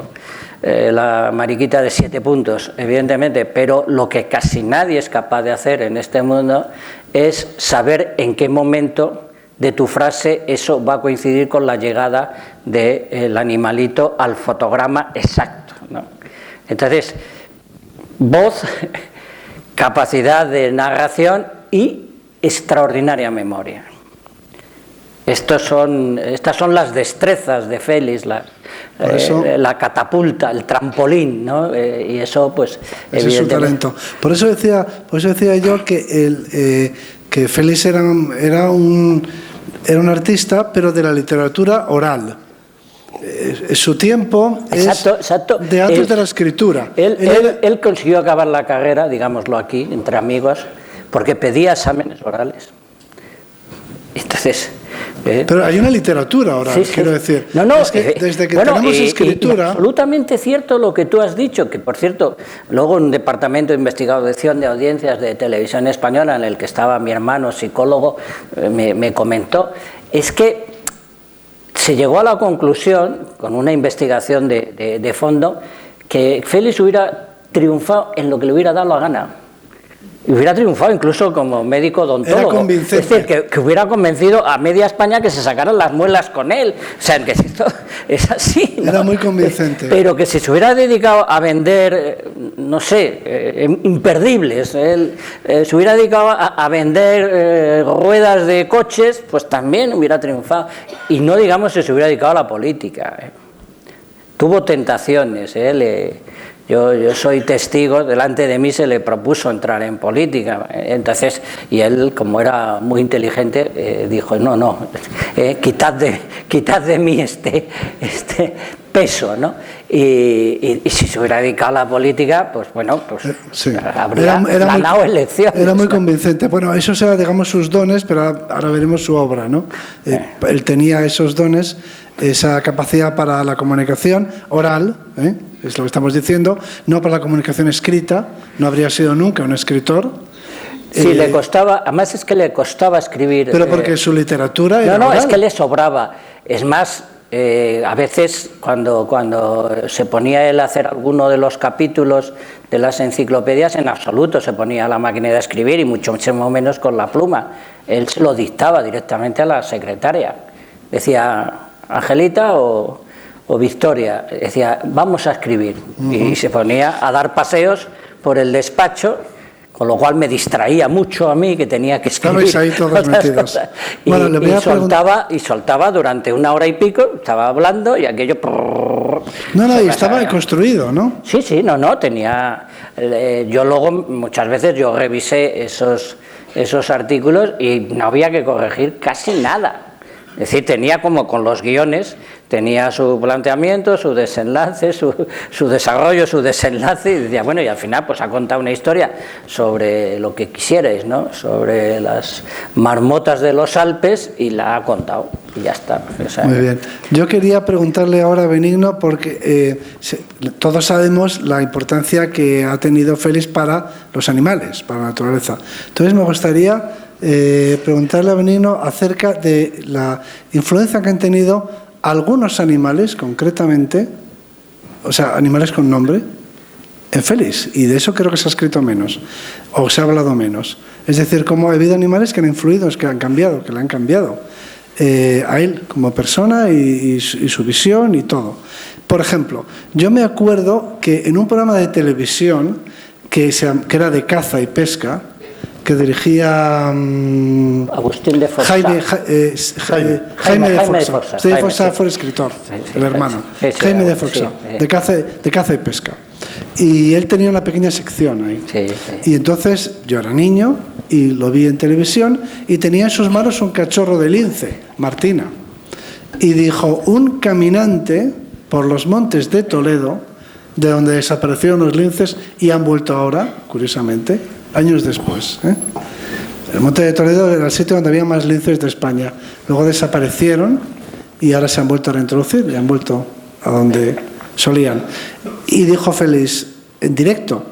la mariquita de 7 puntos, evidentemente, pero lo que casi nadie es capaz de hacer en este mundo es saber en qué momento de tu frase eso va a coincidir con la llegada del animalito al fotograma exacto, ¿no? Entonces, voz, capacidad de narración y extraordinaria memoria. Estas son las destrezas de Félix, la catapulta, el trampolín, ¿no? Y eso, pues, ese es su talento. Por eso decía yo que Félix era un artista, pero de la literatura oral. Su tiempo exacto. de antes de la escritura. Él consiguió acabar la carrera, digámoslo aquí, entre amigos, porque pedía exámenes orales. Entonces... Pero hay una literatura oral, quiero decir. Es que desde que tenemos escritura... Y absolutamente cierto lo que tú has dicho, que por cierto, luego un departamento de investigación de audiencias de Televisión Española, en el que estaba mi hermano psicólogo, me comentó, es que se llegó a la conclusión, con una investigación de fondo, que Félix hubiera triunfado en lo que le hubiera dado la gana. Y hubiera triunfado incluso como médico odontólogo. Era convincente. Es decir, que hubiera convencido a media España que se sacaran las muelas con él. O sea, que esto es así, ¿no? Era muy convincente. Pero que si se hubiera dedicado a vender, no sé, imperdibles, se hubiera dedicado a vender ruedas de coches, pues también hubiera triunfado. Y no digamos si se hubiera dedicado a la política. Tuvo tentaciones, Yo soy testigo, delante de mí se le propuso entrar en política, entonces, y él, como era muy inteligente, dijo, no, quitad de mí este peso, ¿no? Y si se hubiera dedicado a la política, pues bueno, pues sí. habría ganado elecciones. Era muy convincente. Bueno, esos eran, digamos, sus dones, pero ahora veremos su obra, ¿no? Él tenía esos dones, esa capacidad para la comunicación oral, es lo que estamos diciendo, no para la comunicación escrita, no habría sido nunca un escritor. Sí, le costaba, además es que le costaba escribir. Pero porque su literatura era No, oral. es que le sobraba. Es más, a veces cuando se ponía él a hacer alguno de los capítulos de las enciclopedias, en absoluto se ponía a la máquina de escribir y mucho menos con la pluma. Él se lo dictaba directamente a la secretaria. Decía, Angelita o Victoria, decía, vamos a escribir. Y se ponía a dar paseos por el despacho, con lo cual me distraía mucho a mí, que tenía que escribir. Estabais ahí todos metidos. Y soltaba durante 1 hora y pico, estaba hablando y aquello... No, y estaba construido, ¿no? Sí, no, tenía... yo luego, muchas veces, yo revisé esos artículos y no había que corregir casi nada. Es decir, tenía como con los guiones, tenía su planteamiento, su desenlace, su desarrollo, su desenlace, y decía, bueno, y al final pues ha contado una historia sobre lo que quisierais, ¿no? Sobre las marmotas de los Alpes, y la ha contado, y ya está. O sea, muy bien. Yo quería preguntarle ahora a Benigno, porque todos sabemos la importancia que ha tenido Félix para los animales, para la naturaleza. Entonces me gustaría preguntarle a Benigno acerca de la influencia que han tenido algunos animales, concretamente, o sea, animales con nombre, en Félix, y de eso creo que se ha escrito menos, o se ha hablado menos. Es decir, cómo ha habido animales que han influido, que han cambiado, que le han cambiado a él como persona y su visión y todo. Por ejemplo, yo me acuerdo que en un programa de televisión que era de caza y pesca, que dirigía Agustín de Foxá. Jaime de Foxá. De Foxá fue el escritor, el hermano. Jaime de Foxá, de caza y pesca. Y él tenía una pequeña sección ahí. Y entonces yo era niño y lo vi en televisión y tenía en sus manos un cachorro de lince, Martina. Y dijo, un caminante por los montes de Toledo, de donde desaparecieron los linces y han vuelto ahora, curiosamente, años después. El monte de Toledo era el sitio donde había más linces de España. Luego desaparecieron y ahora se han vuelto a reintroducir y han vuelto a donde solían. Y dijo Félix, en directo.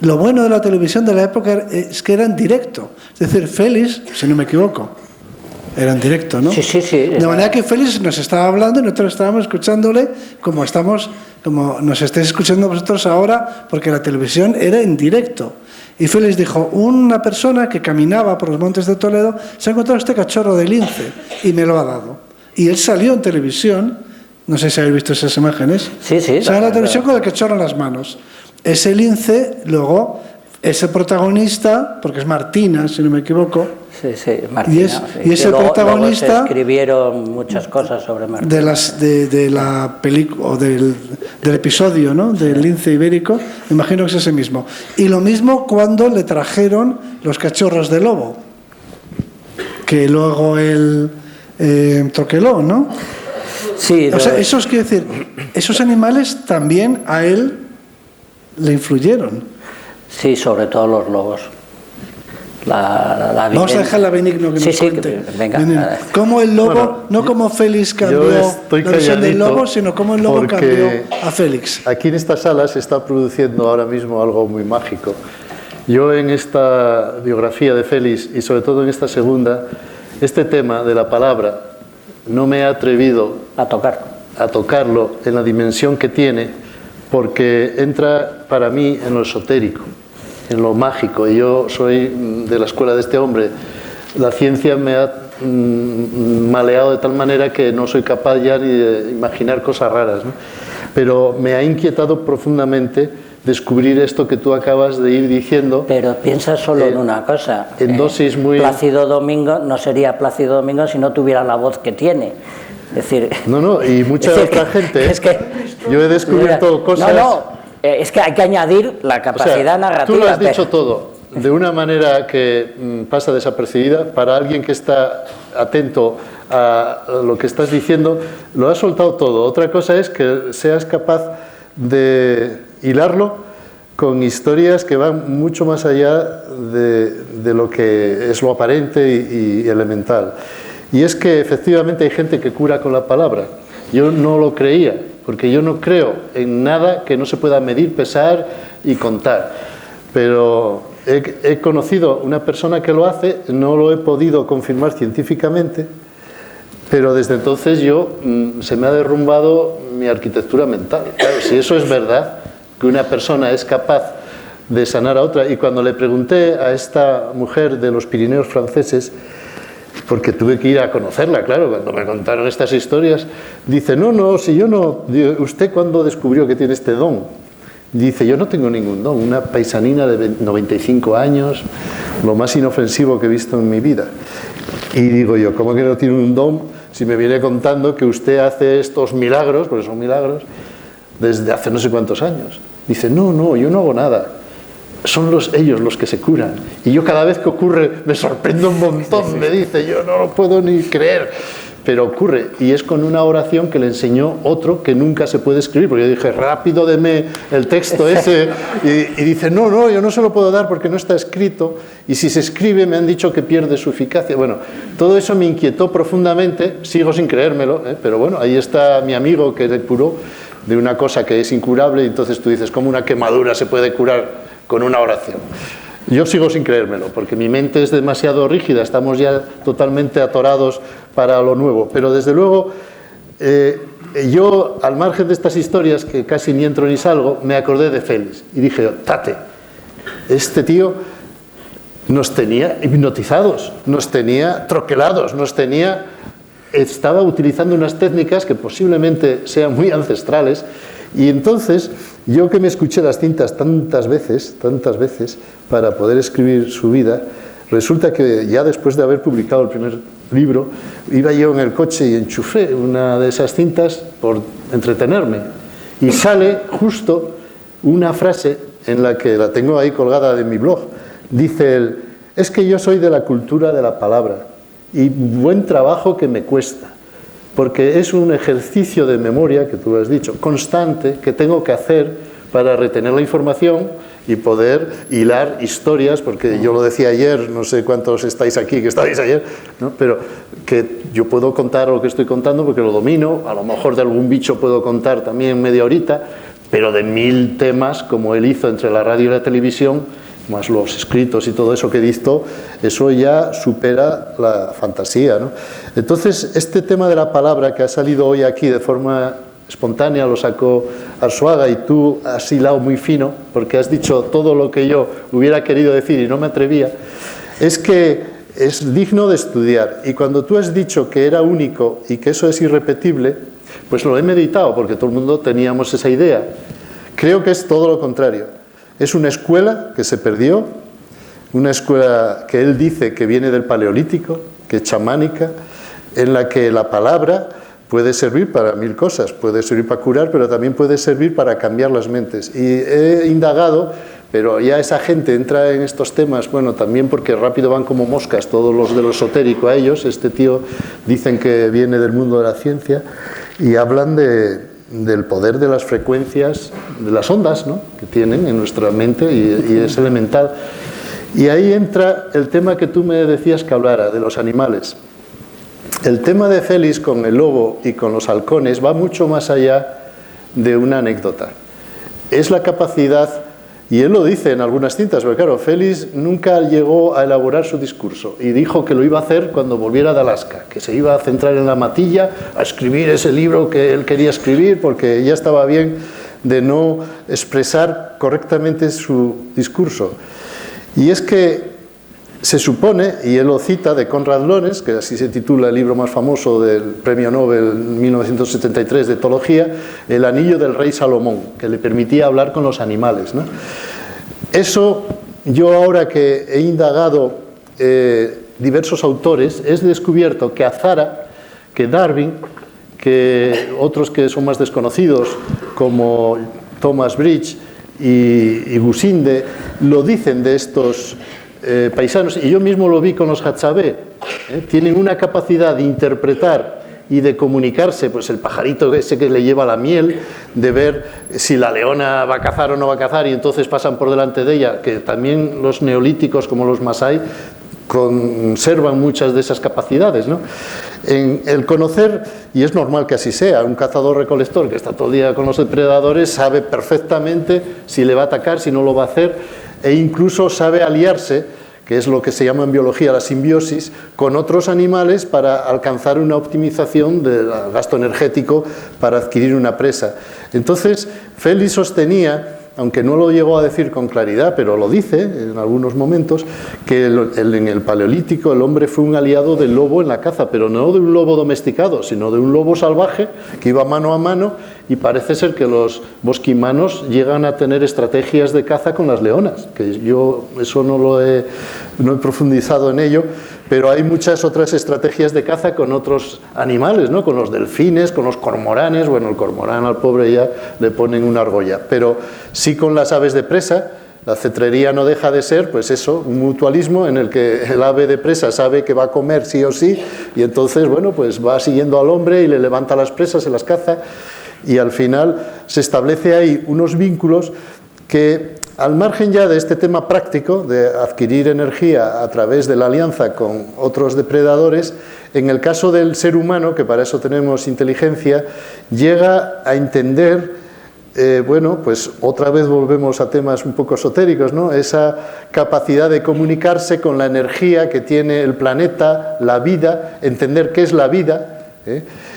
Lo bueno de la televisión de la época es que era en directo. Es decir, Félix, si no me equivoco, era en directo, ¿no? Sí. De manera que Félix nos estaba hablando y nosotros estábamos escuchándole como nos estáis escuchando vosotros ahora, porque la televisión era en directo. Y Félix dijo, una persona que caminaba por los montes de Toledo se ha encontrado este cachorro de lince y me lo ha dado. Y él salió en televisión, no sé si habéis visto esas imágenes. Sí. Salió en la televisión con el cachorro en las manos. Ese lince luego ese protagonista, porque es Martina, si no me equivoco. Sí, Martina. Y es el protagonista. Luego se escribieron muchas cosas sobre Martina. De la película, o del episodio, ¿no? Del lince ibérico, me imagino que es ese mismo. Y lo mismo cuando le trajeron los cachorros de lobo, que luego él troqueló, ¿no? Sí. O sea, esos, quiero decir, esos animales también a él le influyeron. Sí, sobre todo los lobos. Vamos a dejar la Benigno que nos cuente. Venga. Cómo el lobo, no como Félix cambió la visión del lobo, sino cómo el lobo cambió a Félix. Aquí en esta sala se está produciendo ahora mismo algo muy mágico. Yo en esta biografía de Félix, y sobre todo en esta segunda, este tema de la palabra, no me he atrevido a tocarlo en la dimensión que tiene, porque entra para mí en lo esotérico, en lo mágico. Y yo soy de la escuela de este hombre. La ciencia me ha maleado de tal manera que no soy capaz ya ni de imaginar cosas raras, ¿no? Pero me ha inquietado profundamente descubrir esto que tú acabas de ir diciendo. Pero piensa solo en una cosa. En dosis muy... Plácido Domingo no sería Plácido Domingo si no tuviera la voz que tiene. Es decir... No, y mucha otra gente. Es que, yo he descubierto cosas... es que hay que añadir la capacidad narrativa. Tú lo has dicho todo de una manera que pasa desapercibida para alguien que está atento a lo que estás diciendo. Lo has soltado todo. Otra cosa es que seas capaz de hilarlo con historias que van mucho más allá de lo que es lo aparente y elemental. Y es que efectivamente hay gente que cura con la palabra. Yo no lo creía, porque yo no creo en nada que no se pueda medir, pesar y contar. Pero he conocido una persona que lo hace, no lo he podido confirmar científicamente, pero desde entonces se me ha derrumbado mi arquitectura mental. Claro, si eso es verdad, que una persona es capaz de sanar a otra. Y cuando le pregunté a esta mujer de los Pirineos franceses, porque tuve que ir a conocerla, claro, cuando me contaron estas historias, dice, si yo no... ¿Usted cuándo descubrió que tiene este don? Dice, yo no tengo ningún don, una paisanina de 95 años, lo más inofensivo que he visto en mi vida. Y digo yo, ¿cómo que no tiene un don si me viene contando que usted hace estos milagros, porque son milagros, desde hace no sé cuántos años? Dice, no, yo no hago nada. Son ellos los que se curan. Y yo cada vez que ocurre me sorprendo un montón, me dice, yo no lo puedo ni creer. Pero ocurre, y es con una oración que le enseñó otro que nunca se puede escribir, porque yo dije, rápido deme el texto ese, y dice, no, yo no se lo puedo dar porque no está escrito, y si se escribe me han dicho que pierde su eficacia. Bueno, todo eso me inquietó profundamente, sigo sin creérmelo, pero bueno, ahí está mi amigo que le curó de una cosa que es incurable, y entonces tú dices, ¿cómo una quemadura se puede curar con una oración? Yo sigo sin creérmelo, porque mi mente es demasiado rígida, estamos ya totalmente atorados para lo nuevo. Pero desde luego, yo, al margen de estas historias, que casi ni entro ni salgo, me acordé de Félix. Y dije, tate, este tío nos tenía hipnotizados, nos tenía troquelados, estaba utilizando unas técnicas que posiblemente sean muy ancestrales. Y entonces, yo que me escuché las cintas tantas veces, para poder escribir su vida, resulta que ya después de haber publicado el primer libro, iba yo en el coche y enchufé una de esas cintas por entretenerme. Y sale justo una frase en la que la tengo ahí colgada de mi blog. Dice él, es que yo soy de la cultura de la palabra y buen trabajo que me cuesta. Porque es un ejercicio de memoria, que tú lo has dicho, constante, que tengo que hacer para retener la información y poder hilar historias, porque yo lo decía ayer, no sé cuántos estáis aquí que estáis ayer, ¿no? Pero que yo puedo contar lo que estoy contando porque lo domino, a lo mejor de algún bicho puedo contar también media horita, pero de 1000 temas, como él hizo entre la radio y la televisión, más los escritos y todo eso que dictó, eso ya supera la fantasía, ¿no? Entonces, este tema de la palabra que ha salido hoy aquí de forma espontánea, lo sacó Arzuaga, y tú has hilado muy fino, porque has dicho todo lo que yo hubiera querido decir y no me atrevía, es que es digno de estudiar. Y cuando tú has dicho que era único y que eso es irrepetible, pues lo he meditado, porque todo el mundo teníamos esa idea. Creo que es todo lo contrario. Es una escuela que se perdió, una escuela que él dice que viene del Paleolítico, que es chamánica, en la que la palabra puede servir para mil cosas, puede servir para curar, pero también puede servir para cambiar las mentes. Y he indagado, pero ya esa gente entra en estos temas, bueno, también porque rápido van como moscas todos los de lo esotérico a ellos. Este tío dicen que viene del mundo de la ciencia y hablan del poder de las frecuencias, de las ondas, ¿no?, que tienen en nuestra mente y es elemental. Y ahí entra el tema que tú me decías que hablara, de los animales. El tema de Félix con el lobo y con los halcones va mucho más allá de una anécdota. Es la capacidad, y él lo dice en algunas cintas, porque claro, Félix nunca llegó a elaborar su discurso y dijo que lo iba a hacer cuando volviera de Alaska, que se iba a centrar en la matilla, a escribir ese libro que él quería escribir, porque ya estaba bien de no expresar correctamente su discurso. Y es que se supone, y él lo cita de Konrad Lorenz, que así se titula el libro más famoso del premio Nobel 1973 de etología, El anillo del rey Salomón, que le permitía hablar con los animales, ¿no? Eso, yo ahora que he indagado diversos autores, he descubierto que Azara, que Darwin, que otros que son más desconocidos, como Thomas Bridge y Gusinde, lo dicen de estos paisanos, y yo mismo lo vi con los Hatsabé. Tienen una capacidad de interpretar y de comunicarse, pues el pajarito ese que le lleva la miel, de ver si la leona va a cazar o no va a cazar, y entonces pasan por delante de ella, que también los neolíticos como los masái conservan muchas de esas capacidades, ¿no? En el conocer, y es normal que así sea, un cazador-recolector que está todo el día con los depredadores sabe perfectamente si le va a atacar, si no lo va a hacer, e incluso sabe aliarse, que es lo que se llama en biología la simbiosis, con otros animales para alcanzar una optimización del gasto energético para adquirir una presa. Entonces, Félix sostenía, aunque no lo llegó a decir con claridad, pero lo dice en algunos momentos, que en el Paleolítico el hombre fue un aliado del lobo en la caza, pero no de un lobo domesticado, sino de un lobo salvaje que iba mano a mano, y parece ser que los bosquimanos llegan a tener estrategias de caza con las leonas, que yo eso no he profundizado en ello, pero hay muchas otras estrategias de caza con otros animales, ¿no? Con los delfines, con los cormoranes. Bueno, el cormorán al pobre ya le ponen una argolla, pero sí con las aves de presa. La cetrería no deja de ser, pues eso, un mutualismo en el que el ave de presa sabe que va a comer sí o sí, y entonces, bueno, pues va siguiendo al hombre y le levanta las presas, se las caza, y al final se establece ahí unos vínculos que, al margen ya de este tema práctico de adquirir energía a través de la alianza con otros depredadores, en el caso del ser humano, que para eso tenemos inteligencia, llega a entender, bueno, pues otra vez volvemos a temas un poco esotéricos, ¿no? Esa capacidad de comunicarse con la energía que tiene el planeta, la vida, entender qué es la vida,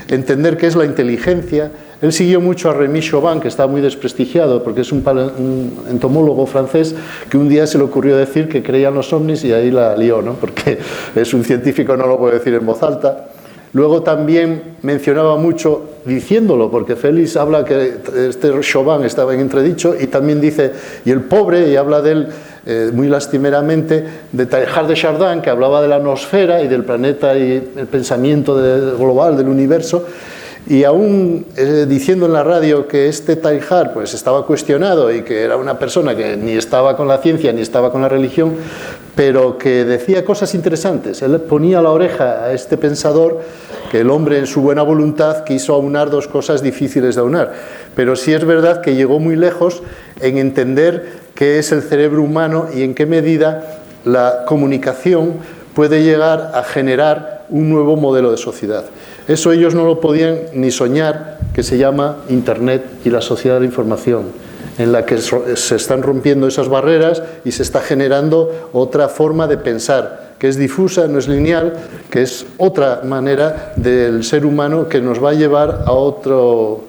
entender qué es la inteligencia. Él siguió mucho a Rémy Chauvin, que está muy desprestigiado porque es un entomólogo francés que un día se le ocurrió decir que creía en los ovnis, y ahí la lió, ¿no? Porque es un científico, no lo puede decir en voz alta. Luego también mencionaba mucho, diciéndolo, porque Félix habla que este Chauvin estaba en entredicho, y también dice, y el pobre, y habla de él muy lastimeramente, de Teilhard de Chardin, que hablaba de la nosfera y del planeta y el pensamiento global del universo. Y aún diciendo en la radio que este Teilhard pues estaba cuestionado y que era una persona que ni estaba con la ciencia ni estaba con la religión, pero que decía cosas interesantes. Él ponía la oreja a este pensador, que el hombre en su buena voluntad quiso aunar dos cosas difíciles de aunar. Pero sí es verdad que llegó muy lejos en entender qué es el cerebro humano y en qué medida la comunicación puede llegar a generar un nuevo modelo de sociedad. Eso ellos no lo podían ni soñar, que se llama Internet y la sociedad de la información, en la que se están rompiendo esas barreras y se está generando otra forma de pensar, que es difusa, no es lineal, que es otra manera del ser humano que nos va a llevar a otro,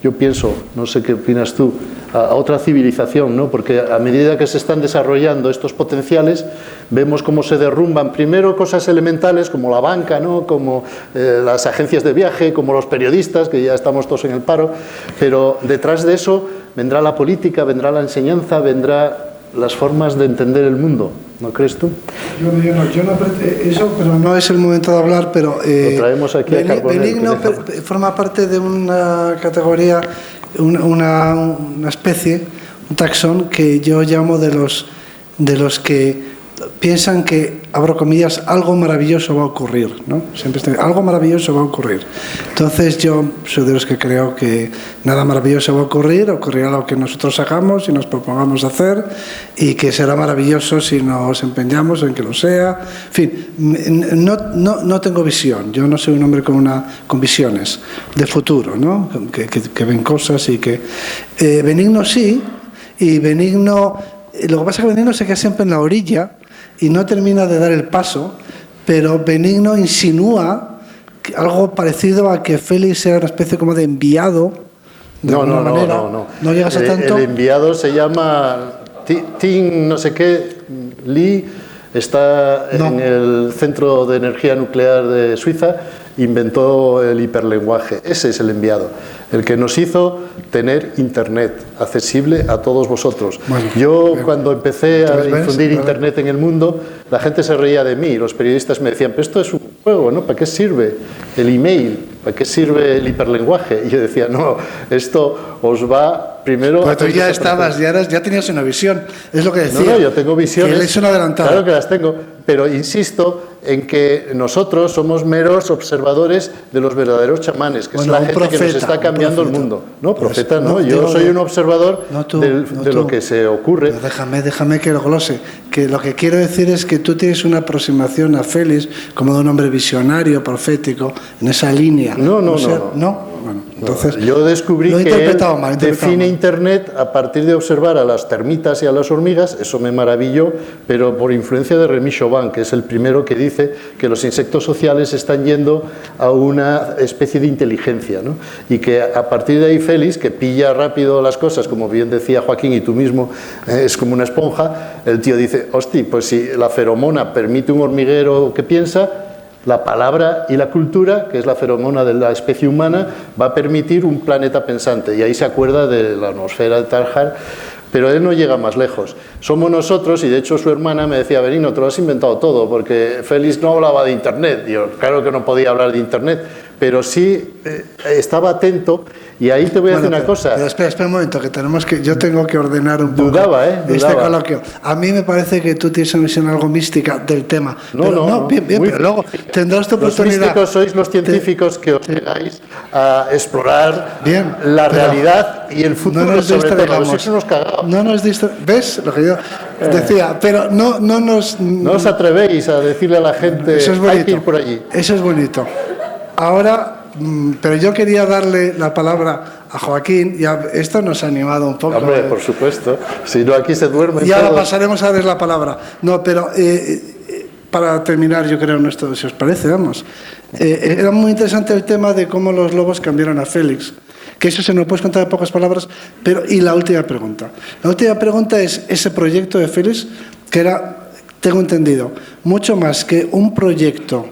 yo pienso, no sé qué opinas tú, a otra civilización, ¿no? Porque a medida que se están desarrollando estos potenciales, vemos cómo se derrumban primero cosas elementales como la banca, ¿no? Como las agencias de viaje, como los periodistas, que ya estamos todos en el paro, pero detrás de eso vendrá la política, vendrá la enseñanza, vendrá las formas de entender el mundo, ¿no crees tú? Yo no eso, pero no es el momento de hablar, pero lo traemos aquí a Carbonell, Benigno forma parte de una categoría, una especie, un taxón que yo llamo de los que piensan que, abro comillas, algo maravilloso va a ocurrir, ¿no? Siempre algo maravilloso va a ocurrir. Entonces yo soy de los que creo que nada maravilloso va a ocurrir, ocurrirá lo que nosotros hagamos y nos propongamos hacer, y que será maravilloso si nos empeñamos en que lo sea. En fin, no tengo visión, yo no soy un hombre con visiones de futuro, ¿no? Que ven cosas y que... Benigno sí, y Benigno... Lo que pasa es que Benigno se queda siempre en la orilla y no termina de dar el paso, pero Benigno insinúa algo parecido a que Félix sea una especie como de enviado de alguna manera. No llegas a tanto. El enviado se llama Tim no sé qué, Lee, está en el Centro de Energía Nuclear de Suiza, inventó el hiperlenguaje. Ese es el enviado, el que nos hizo tener Internet accesible a todos vosotros. Bueno, yo cuando empecé a difundir Internet en el mundo, la gente se reía de mí, los periodistas me decían, pero esto es un juego, ¿no? ¿Para qué sirve el email? ¿Para qué sirve el hiperlenguaje? Y yo decía, no, esto os va primero... Pero tú ya estabas, ya tenías una visión, es lo que decía. No, yo tengo visiones. Que él es un adelantado. Claro que las tengo, pero insisto en que nosotros somos meros observadores de los verdaderos chamanes, que es la gente que nos está cambiando el mundo. No, profeta no, yo soy un observador de lo que se ocurre. Pero déjame que lo glose, que lo que quiero decir es que tú tienes una aproximación a Félix como de un hombre visionario, profético, en esa línea. No. Bueno, entonces, yo descubrí que él define Internet a partir de observar a las termitas y a las hormigas, eso me maravilló, pero por influencia de Remy Chauvin, que es el primero que dice que los insectos sociales están yendo a una especie de inteligencia, ¿no? Y que a partir de ahí Félix, que pilla rápido las cosas, como bien decía Joaquín, y tú mismo, es como una esponja, el tío dice, hosti, pues si la feromona permite un hormiguero que piensa, la palabra y la cultura, que es la feromona de la especie humana, va a permitir un planeta pensante. Y ahí se acuerda de la atmósfera de Tarjar, pero él no llega más lejos. Somos nosotros, y de hecho su hermana me decía, Benigno, te lo has inventado todo, porque Félix no hablaba de Internet. Yo, claro que no podía hablar de Internet, pero sí estaba atento. Y ahí te voy a decir una cosa. Pero espera un momento, yo tengo que ordenar un poco Dudaba. este coloquio. A mí me parece que tú tienes una visión algo mística del tema. No, bien, pero luego tendrás tu oportunidad. Los místicos sois los científicos que os llegáis a explorar la realidad y el futuro, no nos sobre todo. Sois unos cagados. No nos ¿ves lo que yo decía? Pero no os atrevéis a decirle a la gente, hay que ir por allí. Eso es bonito. Ahora... Pero yo quería darle la palabra a Joaquín, ya esto nos ha animado un poco. Hombre, por supuesto, si no aquí se duerme. Y ahora pasaremos a darles la palabra. No, pero para terminar, yo creo, si os parece, vamos. Era muy interesante el tema de cómo los lobos cambiaron a Félix, que eso se nos puede contar en pocas palabras, y la última pregunta. La última pregunta es ese proyecto de Félix, que era, tengo entendido, mucho más que un proyecto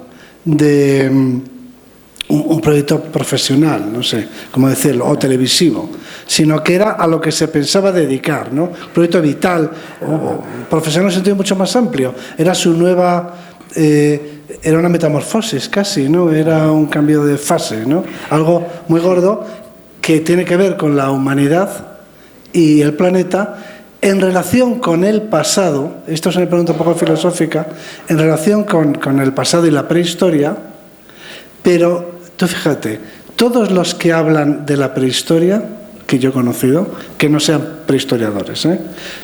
un proyecto profesional, no sé cómo decirlo, o televisivo, sino que era a lo que se pensaba dedicar, ¿no? Un proyecto vital, o profesional en un sentido mucho más amplio. Era su nueva... era una metamorfosis casi, ¿no? Era un cambio de fase, ¿no? Algo muy gordo que tiene que ver con la humanidad y el planeta en relación con el pasado. Esto es una pregunta un poco filosófica, en relación con el pasado y la prehistoria. Pero tú fíjate, todos los que hablan de la prehistoria, que yo he conocido, que no sean prehistoriadores,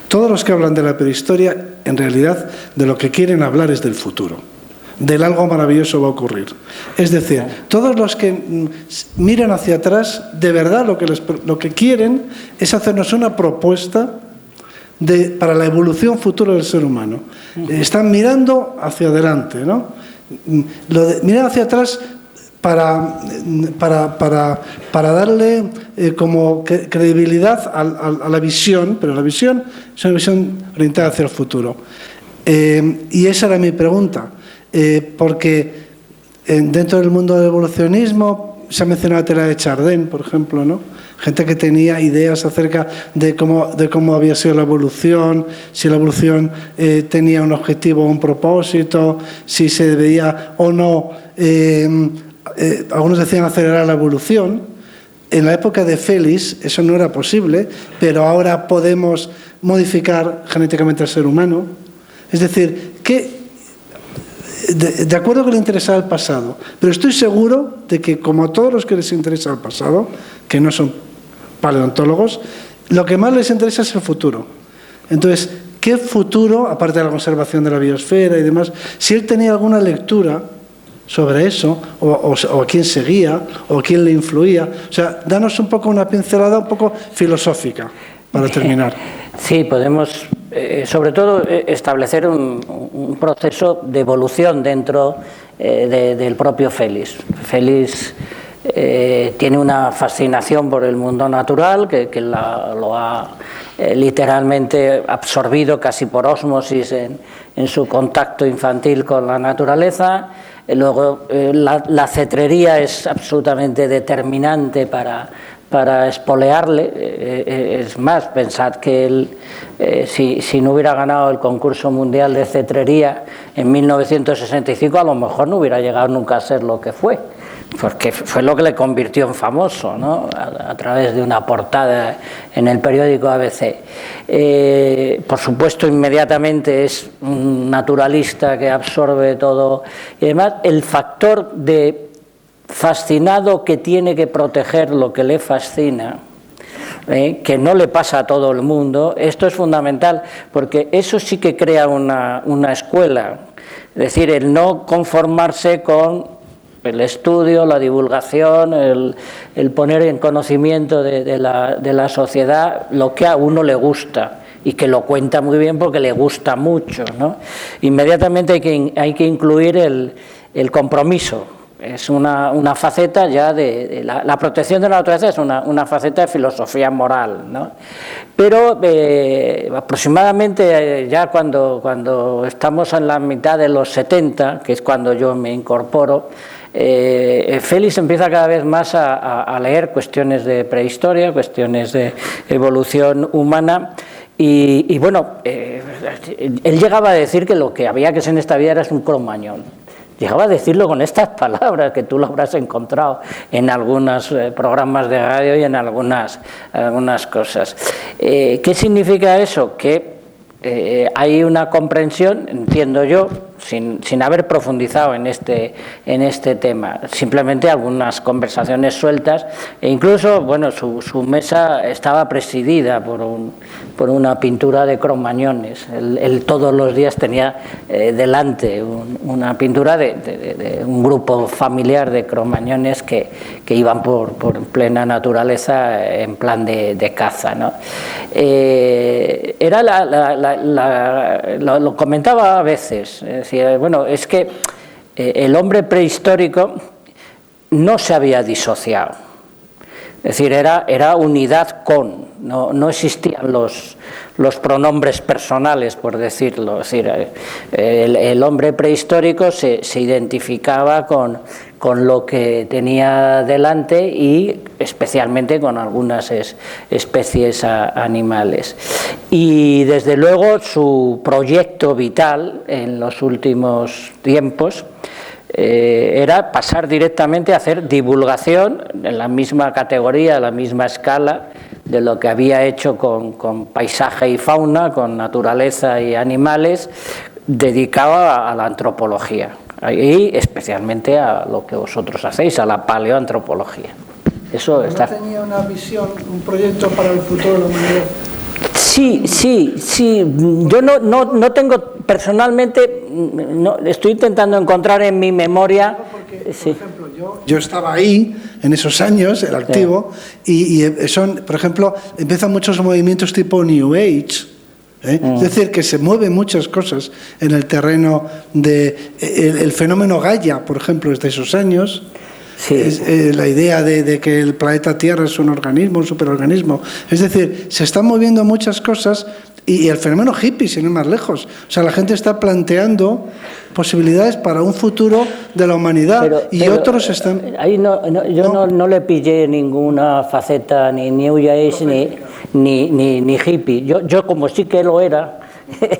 todos los que hablan de la prehistoria, en realidad de lo que quieren hablar es del futuro, del algo maravilloso va a ocurrir. Es decir, todos los que miran hacia atrás, de verdad lo que quieren es hacernos una propuesta para la evolución futura del ser humano. Están mirando hacia adelante, ¿no? Miran hacia atrás para darle como credibilidad a la visión, pero la visión es una visión orientada hacia el futuro. Y esa era mi pregunta, porque dentro del mundo del evolucionismo se ha mencionado la teoría de Chardin, por ejemplo, ¿no? gente que tenía ideas acerca de cómo había sido la evolución, si la evolución tenía un objetivo o un propósito, si se debía o no, algunos decían acelerar la evolución. En la época de Félix eso no era posible, pero ahora podemos modificar genéticamente al ser humano. Es decir, que de acuerdo que le interesa el pasado, pero estoy seguro de que, como a todos los que les interesa el pasado, que no son paleontólogos, lo que más les interesa es el futuro. Entonces, ¿qué futuro, aparte de la conservación de la biosfera y demás, si él tenía alguna lectura sobre eso, o a quién seguía, o a quién le influía? O sea, danos un poco una pincelada un poco filosófica para terminar. Sí, podemos, sobre todo, establecer un proceso de evolución dentro del propio Félix. Félix tiene una fascinación por el mundo natural que lo ha literalmente absorbido casi por ósmosis en su contacto infantil con la naturaleza. Luego, la cetrería es absolutamente determinante para espolearle. Es más, pensad que él, si no hubiera ganado el concurso mundial de cetrería en 1965, a lo mejor no hubiera llegado nunca a ser lo que fue, porque fue lo que le convirtió en famoso, ¿no? A través de una portada en el periódico ABC. Por supuesto, inmediatamente es un naturalista que absorbe todo y además el factor de fascinado que tiene que proteger lo que le fascina, que no le pasa a todo el mundo. Esto es fundamental, porque eso sí que crea una escuela, es decir, el no conformarse con el estudio, la divulgación, el poner en conocimiento de la sociedad lo que a uno le gusta, y que lo cuenta muy bien porque le gusta mucho, ¿no? Inmediatamente hay que incluir el compromiso. Es una faceta ya de la protección de la naturaleza, es una faceta de filosofía moral, ¿no? Pero aproximadamente ya cuando estamos en la mitad de los 70, que es cuando yo me incorporo, Félix empieza cada vez más a leer cuestiones de prehistoria, cuestiones de evolución humana. Y bueno, él llegaba a decir que lo que había que ser en esta vida era un cromañón. Llegaba a decirlo con estas palabras, que tú lo habrás encontrado en algunos programas de radio y en algunas cosas. ¿Qué significa eso? Que hay una comprensión, entiendo yo, sin haber profundizado en este tema, simplemente algunas conversaciones sueltas, e incluso, bueno, su mesa estaba presidida por una pintura de cromañones. Él todos los días tenía delante una pintura de un grupo familiar de cromañones que iban por plena naturaleza en plan de caza, ¿no? Era lo comentaba a veces. Bueno, es que el hombre prehistórico no se había disociado, es decir, era unidad con, no existían los pronombres personales, por decirlo. Es decir, el hombre prehistórico se identificaba con lo que tenía delante y especialmente con algunas especies animales. Y desde luego su proyecto vital en los últimos tiempos era pasar directamente a hacer divulgación en la misma categoría, en la misma escala de lo que había hecho con paisaje y fauna, con naturaleza y animales, dedicado a la antropología. Y especialmente a lo que vosotros hacéis, a la paleoantropología. Eso está. ¿No tenía una visión, un proyecto para el futuro de la humanidad? Sí. Yo no tengo personalmente, estoy intentando encontrar en mi memoria. Porque, por ejemplo, yo estaba ahí en esos años, el activo, y son, por ejemplo, empiezan muchos movimientos tipo New Age. Es decir, que se mueven muchas cosas en el terreno de el fenómeno Gaia, por ejemplo, es de esos años. Sí. La idea de que el planeta Tierra es un organismo, un superorganismo. Es decir, se están moviendo muchas cosas y el fenómeno hippie, sin ir más lejos. O sea, la gente está planteando posibilidades para un futuro de la humanidad pero otros están... Ahí yo no le pillé ninguna faceta ni New Age ni hippie. Yo como sí que lo era,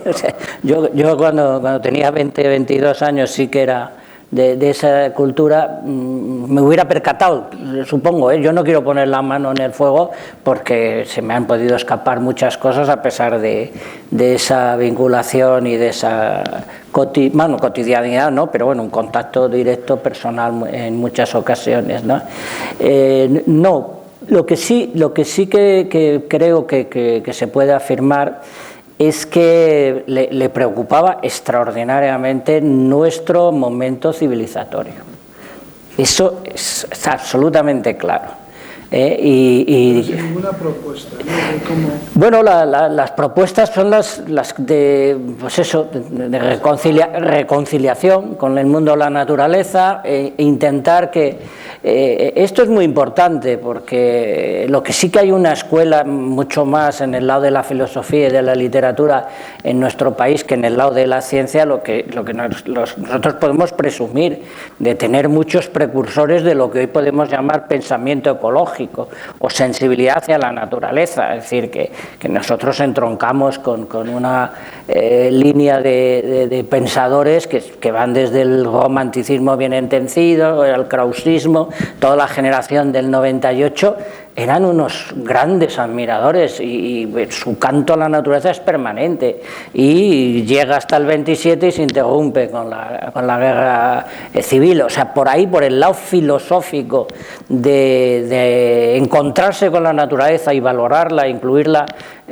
o sea, yo cuando tenía 22 años sí que era de esa cultura, me hubiera percatado, supongo, yo no quiero poner la mano en el fuego porque se me han podido escapar muchas cosas a pesar de esa vinculación y de esa cotidianidad, ¿no? Pero bueno, un contacto directo personal en muchas ocasiones, ¿no? No, lo que sí que creo que se puede afirmar es que le preocupaba extraordinariamente nuestro momento civilizatorio. Eso es absolutamente claro. Sin ninguna propuesta, ¿no? ¿Cómo? Bueno, las propuestas son las de, pues eso, de reconciliación con el mundo de la naturaleza, e intentar que esto es muy importante porque lo que sí que hay una escuela mucho más en el lado de la filosofía y de la literatura en nuestro país que en el lado de la ciencia, lo que nosotros podemos presumir de tener muchos precursores de lo que hoy podemos llamar pensamiento ecológico o sensibilidad hacia la naturaleza, es decir, que nosotros entroncamos con una línea de pensadores que van desde el romanticismo bien entendido, el krausismo, toda la generación del 98, eran unos grandes admiradores y su canto a la naturaleza es permanente y llega hasta el 27 y se interrumpe con la guerra civil. O sea, por ahí, por el lado filosófico de encontrarse con la naturaleza y valorarla, incluirla,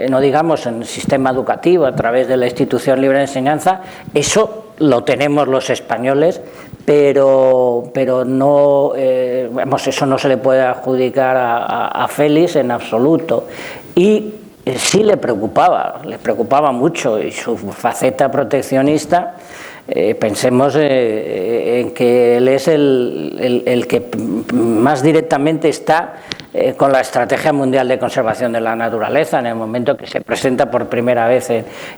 no digamos en el sistema educativo a través de la institución libre de enseñanza, eso lo tenemos los españoles, pero no, eso no se le puede adjudicar a Félix en absoluto. Y sí le preocupaba mucho, y su faceta proteccionista, pensemos en que él es el que más directamente está con la Estrategia Mundial de Conservación de la Naturaleza en el momento que se presenta por primera vez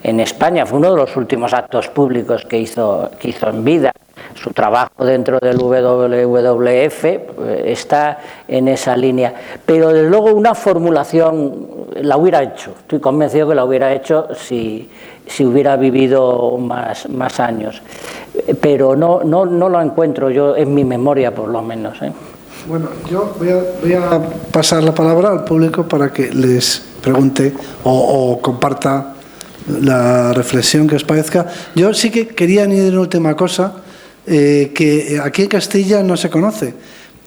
en España. Fue uno de los últimos actos públicos que hizo en vida. Su trabajo dentro del WWF está en esa línea, pero desde luego una formulación la hubiera hecho, estoy convencido que la hubiera hecho si hubiera vivido más años, pero no lo encuentro yo en mi memoria, por lo menos. Bueno, yo voy a pasar la palabra al público para que les pregunte o comparta la reflexión que os parezca. Yo sí que quería añadir una última cosa, que aquí en Castilla no se conoce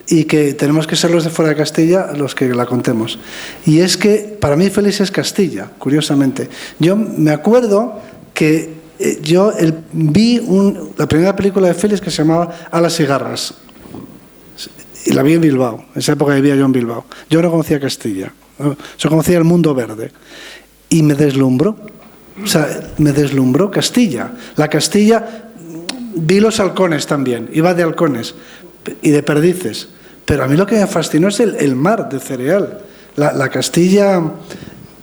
y que tenemos que ser los de fuera de Castilla los que la contemos. Y es que para mí Félix es Castilla, curiosamente. Yo me acuerdo que vi la primera película de Félix que se llamaba Alas y Garras. Y la vi en Bilbao, en esa época vivía yo en Bilbao. Yo no conocía Castilla, yo conocía el mundo verde. Y me deslumbró, me deslumbró Castilla. La Castilla, vi los halcones también, iba de halcones y de perdices. Pero a mí lo que me fascinó es el mar de cereal. La Castilla,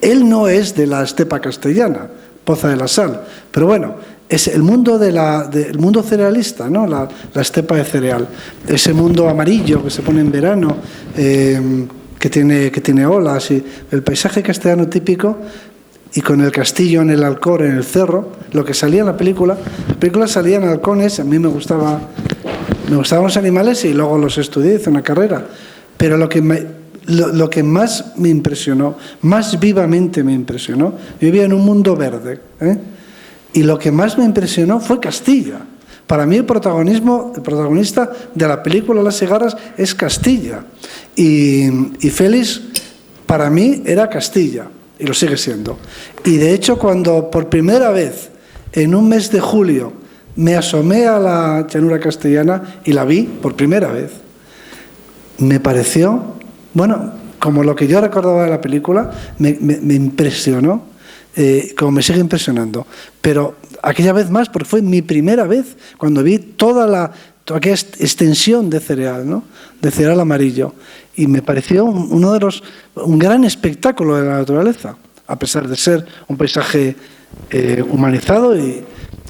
él no es de la estepa castellana, Poza de la Sal, pero bueno, es el mundo del mundo cerealista, ¿no? La estepa de cereal, ese mundo amarillo que se pone en verano, que tiene olas, y el paisaje castellano típico, y con el castillo en el Alcor, en el cerro, lo que salía en la película salían halcones. A mí me gustaban los animales y luego los estudié, hice una carrera, pero lo que más me impresionó, más vivamente me impresionó, yo vivía en un mundo verde, y lo que más me impresionó fue Castilla. Para mí el protagonista de la película Las Cigarras es Castilla. Y Félix, para mí, era Castilla, y lo sigue siendo. Y de hecho, cuando por primera vez, en un mes de julio, me asomé a la llanura castellana y la vi por primera vez, me pareció, bueno, como lo que yo recordaba de la película, me impresionó. Como me sigue impresionando, pero aquella vez más, porque fue mi primera vez cuando vi toda toda aquella extensión de cereal, ¿no? De cereal amarillo. Y me pareció un gran espectáculo de la naturaleza, a pesar de ser un paisaje humanizado y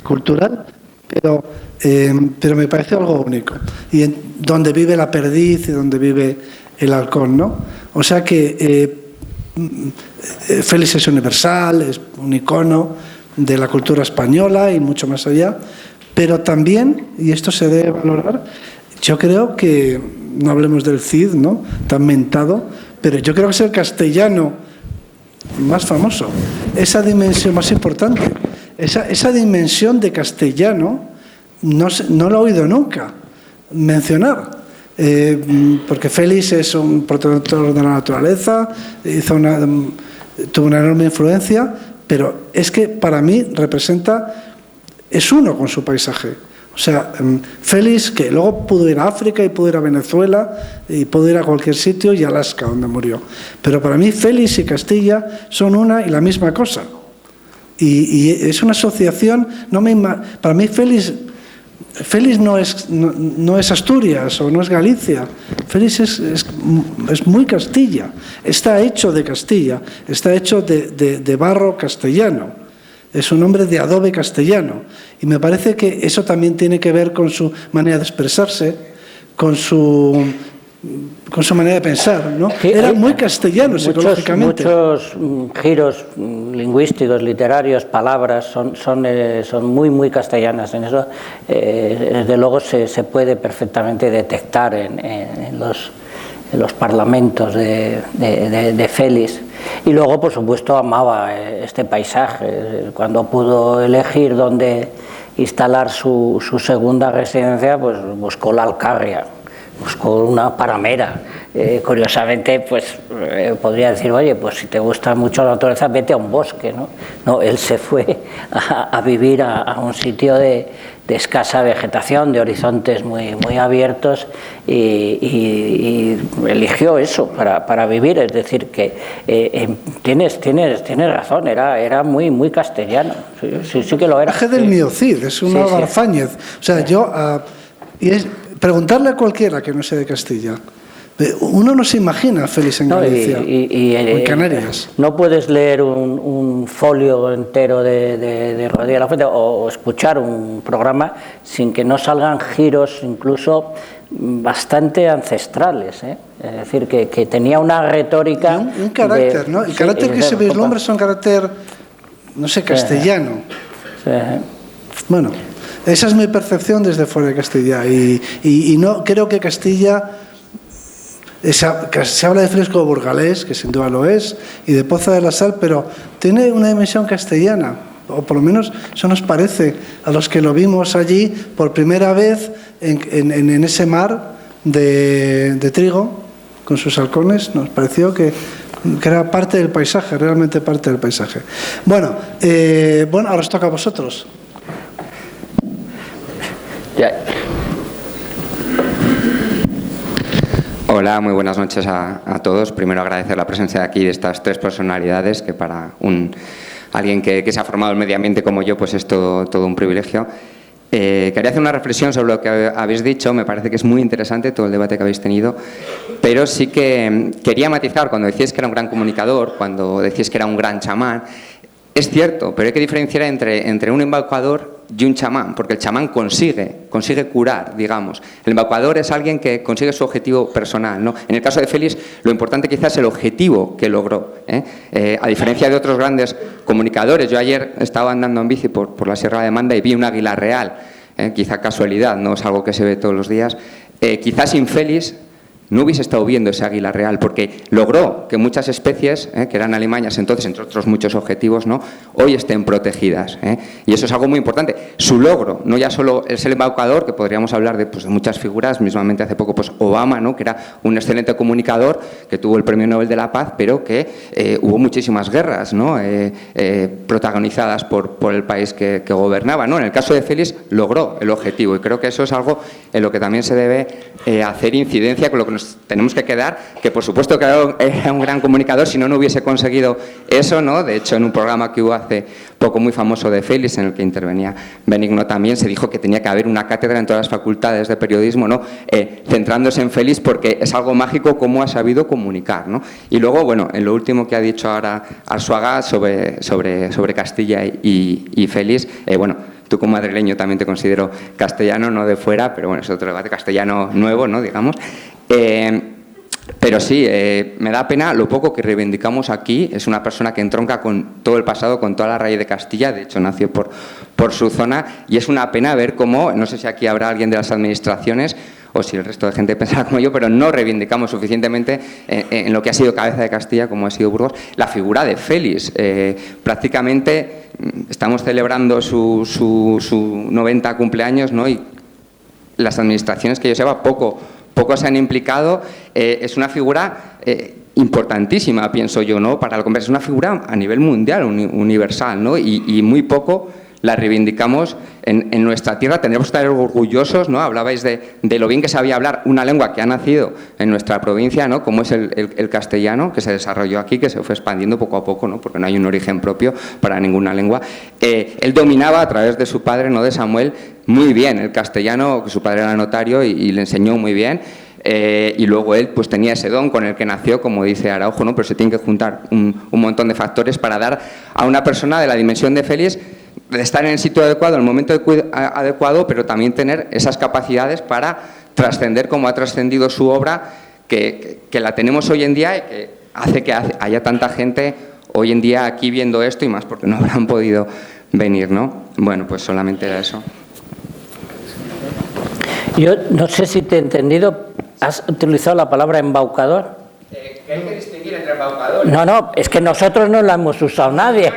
cultural, pero me pareció algo único. Y donde vive la perdiz y donde vive el halcón, ¿no? O sea que Félix es universal, es un icono de la cultura española y mucho más allá, pero también, y esto se debe valorar, yo creo que, no hablemos del Cid, ¿no?, tan mentado, pero yo creo que es el castellano más famoso, esa dimensión más importante, esa dimensión de castellano no lo he oído nunca mencionar, porque Félix es un protector de la naturaleza, tuvo una enorme influencia, pero es que para mí es uno con su paisaje. O sea, Félix, que luego pudo ir a África y pudo ir a Venezuela y pudo ir a cualquier sitio, y Alaska, donde murió. Pero para mí Félix y Castilla son una y la misma cosa. Y es una asociación, para mí Félix no es Asturias o no es Galicia. Félix es muy Castilla. Está hecho de Castilla, está hecho de barro castellano. Es un hombre de adobe castellano. Y me parece que eso también tiene que ver con su manera de expresarse, con su manera de pensar, ¿no? Sí, era muy castellano psicológicamente. Muchos giros lingüísticos, literarios, palabras son muy, muy castellanas. En eso, desde luego, se puede perfectamente detectar en los parlamentos de Félix. Y luego, por supuesto, amaba este paisaje. Cuando pudo elegir dónde instalar su segunda residencia, pues buscó la Alcarria, buscó una paramera. Curiosamente, pues podría decir, oye, pues si te gusta mucho la naturaleza, vete a un bosque, ¿no? No, él se fue a vivir a un sitio de escasa vegetación, de horizontes muy, muy abiertos, y eligió eso para vivir. Es decir, que tienes razón, era muy, muy castellano. Sí que lo era. El del Miocid, es un Álvaro Fáñez. O sea, preguntarle a cualquiera que no sea de Castilla. Uno no se imagina a Félix en Galicia o en Canarias. No puedes leer un folio entero de Rodríguez de la Fuente o escuchar un programa sin que no salgan giros incluso bastante ancestrales, ¿eh? Es decir, que tenía una retórica... Un carácter, ¿no? El carácter que se vislumbra es un carácter, no sé, castellano. Sí. Bueno, esa es mi percepción desde fuera de Castilla. Y no creo que Castilla... Se habla de fresco burgalés, que sin duda lo es, y de Poza de la Sal, pero tiene una dimensión castellana, o por lo menos eso nos parece a los que lo vimos allí por primera vez en ese mar de trigo, con sus halcones. Nos pareció que era parte del paisaje, realmente parte del paisaje. Bueno, ahora os toca a vosotros. Hola, muy buenas noches a todos. Primero agradecer la presencia aquí de estas tres personalidades, que para alguien que se ha formado en medio ambiente como yo, pues es todo un privilegio. Quería hacer una reflexión sobre lo que habéis dicho. Me parece que es muy interesante todo el debate que habéis tenido, pero sí que quería matizar cuando decíais que era un gran comunicador, cuando decíais que era un gran chamán. Es cierto, pero hay que diferenciar entre un embaucador y un chamán, porque el chamán consigue curar, digamos. El embaucador es alguien que consigue su objetivo personal, ¿no? En el caso de Félix, lo importante quizás es el objetivo que logró, ¿eh? A diferencia de otros grandes comunicadores. Yo ayer estaba andando en bici por la Sierra de Manda y vi un águila real, quizá casualidad, no es algo que se ve todos los días. Quizás sin Félix no hubiese estado viendo ese águila real, porque logró que muchas especies, que eran alimañas entonces, entre otros muchos objetivos, ¿no?, hoy estén protegidas, y eso es algo muy importante. Su logro, no ya solo es el embaucador, que podríamos hablar de muchas figuras, mismamente hace poco pues Obama, ¿no?, que era un excelente comunicador, que tuvo el Premio Nobel de la Paz, pero que hubo muchísimas guerras, ¿no?, protagonizadas por el país que gobernaba, ¿no? En el caso de Félix logró el objetivo, y creo que eso es algo en lo que también se debe hacer incidencia con lo que nos nos tenemos que quedar, que por supuesto que era un gran comunicador, si no, no hubiese conseguido eso, ¿no? De hecho, en un programa que hubo hace poco muy famoso de Félix, en el que intervenía Benigno también, se dijo que tenía que haber una cátedra en todas las facultades de periodismo, ¿no? Centrándose en Félix, porque es algo mágico cómo ha sabido comunicar, ¿no? Y luego, bueno, en lo último que ha dicho ahora Arzuaga sobre Castilla y Félix, bueno, tú como madrileño también te considero castellano, no de fuera, pero bueno, es otro debate, castellano nuevo, ¿no? Digamos. Pero sí, me da pena lo poco que reivindicamos aquí. Es una persona que entronca con todo el pasado, con toda la raíz de Castilla, de hecho nació por su zona, y es una pena ver cómo, no sé si aquí habrá alguien de las administraciones o si el resto de gente pensará como yo, pero no reivindicamos suficientemente en lo que ha sido cabeza de Castilla, como ha sido Burgos, la figura de Félix. Prácticamente estamos celebrando su 90 cumpleaños, ¿no? Y las administraciones que yo sepa poco se han implicado. Es una figura importantísima, pienso yo, ¿no? Para el comercio. Es una figura a nivel mundial, universal, ¿no? Y muy poco la reivindicamos en nuestra tierra. Tendríamos que estar orgullosos, ¿no? Hablabais de lo bien que sabía hablar una lengua que ha nacido en nuestra provincia, ¿no? Como es el castellano, que se desarrolló aquí, que se fue expandiendo poco a poco, ¿no? Porque no hay un origen propio para ninguna lengua. Él dominaba a través de su padre, ¿no? De Samuel, muy bien el castellano, que su padre era notario y le enseñó muy bien. Y luego él pues tenía ese don con el que nació, como dice Araujo, ¿no? Pero se tienen que juntar un montón de factores para dar a una persona de la dimensión de Félix, de estar en el sitio adecuado, en el momento adecuado, pero también tener esas capacidades para trascender como ha trascendido su obra, que la tenemos hoy en día y que hace que haya tanta gente hoy en día aquí viendo esto, y más porque no habrán podido venir, ¿no? Bueno, pues solamente era eso. Yo no sé si te he entendido, ¿has utilizado la palabra embaucador? ¿Qué hay que distinguir entre embaucador? No, es que nosotros no la hemos usado nadie.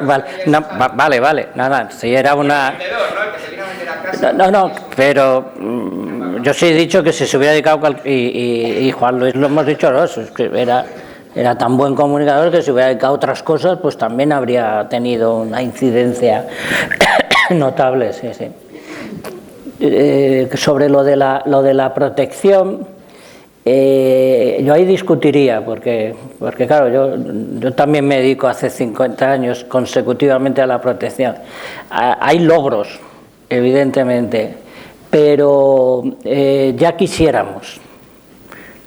Vale, nada, si era una... No, pero yo sí he dicho que si se hubiera dedicado, y Juan Luis lo hemos dicho los dos, es que era tan buen comunicador que si hubiera dedicado a otras cosas, pues también habría tenido una incidencia notable, sí. Sobre lo de la protección, yo ahí discutiría, porque claro, yo también me dedico hace 50 años consecutivamente a la protección. Hay logros, evidentemente, pero ya quisiéramos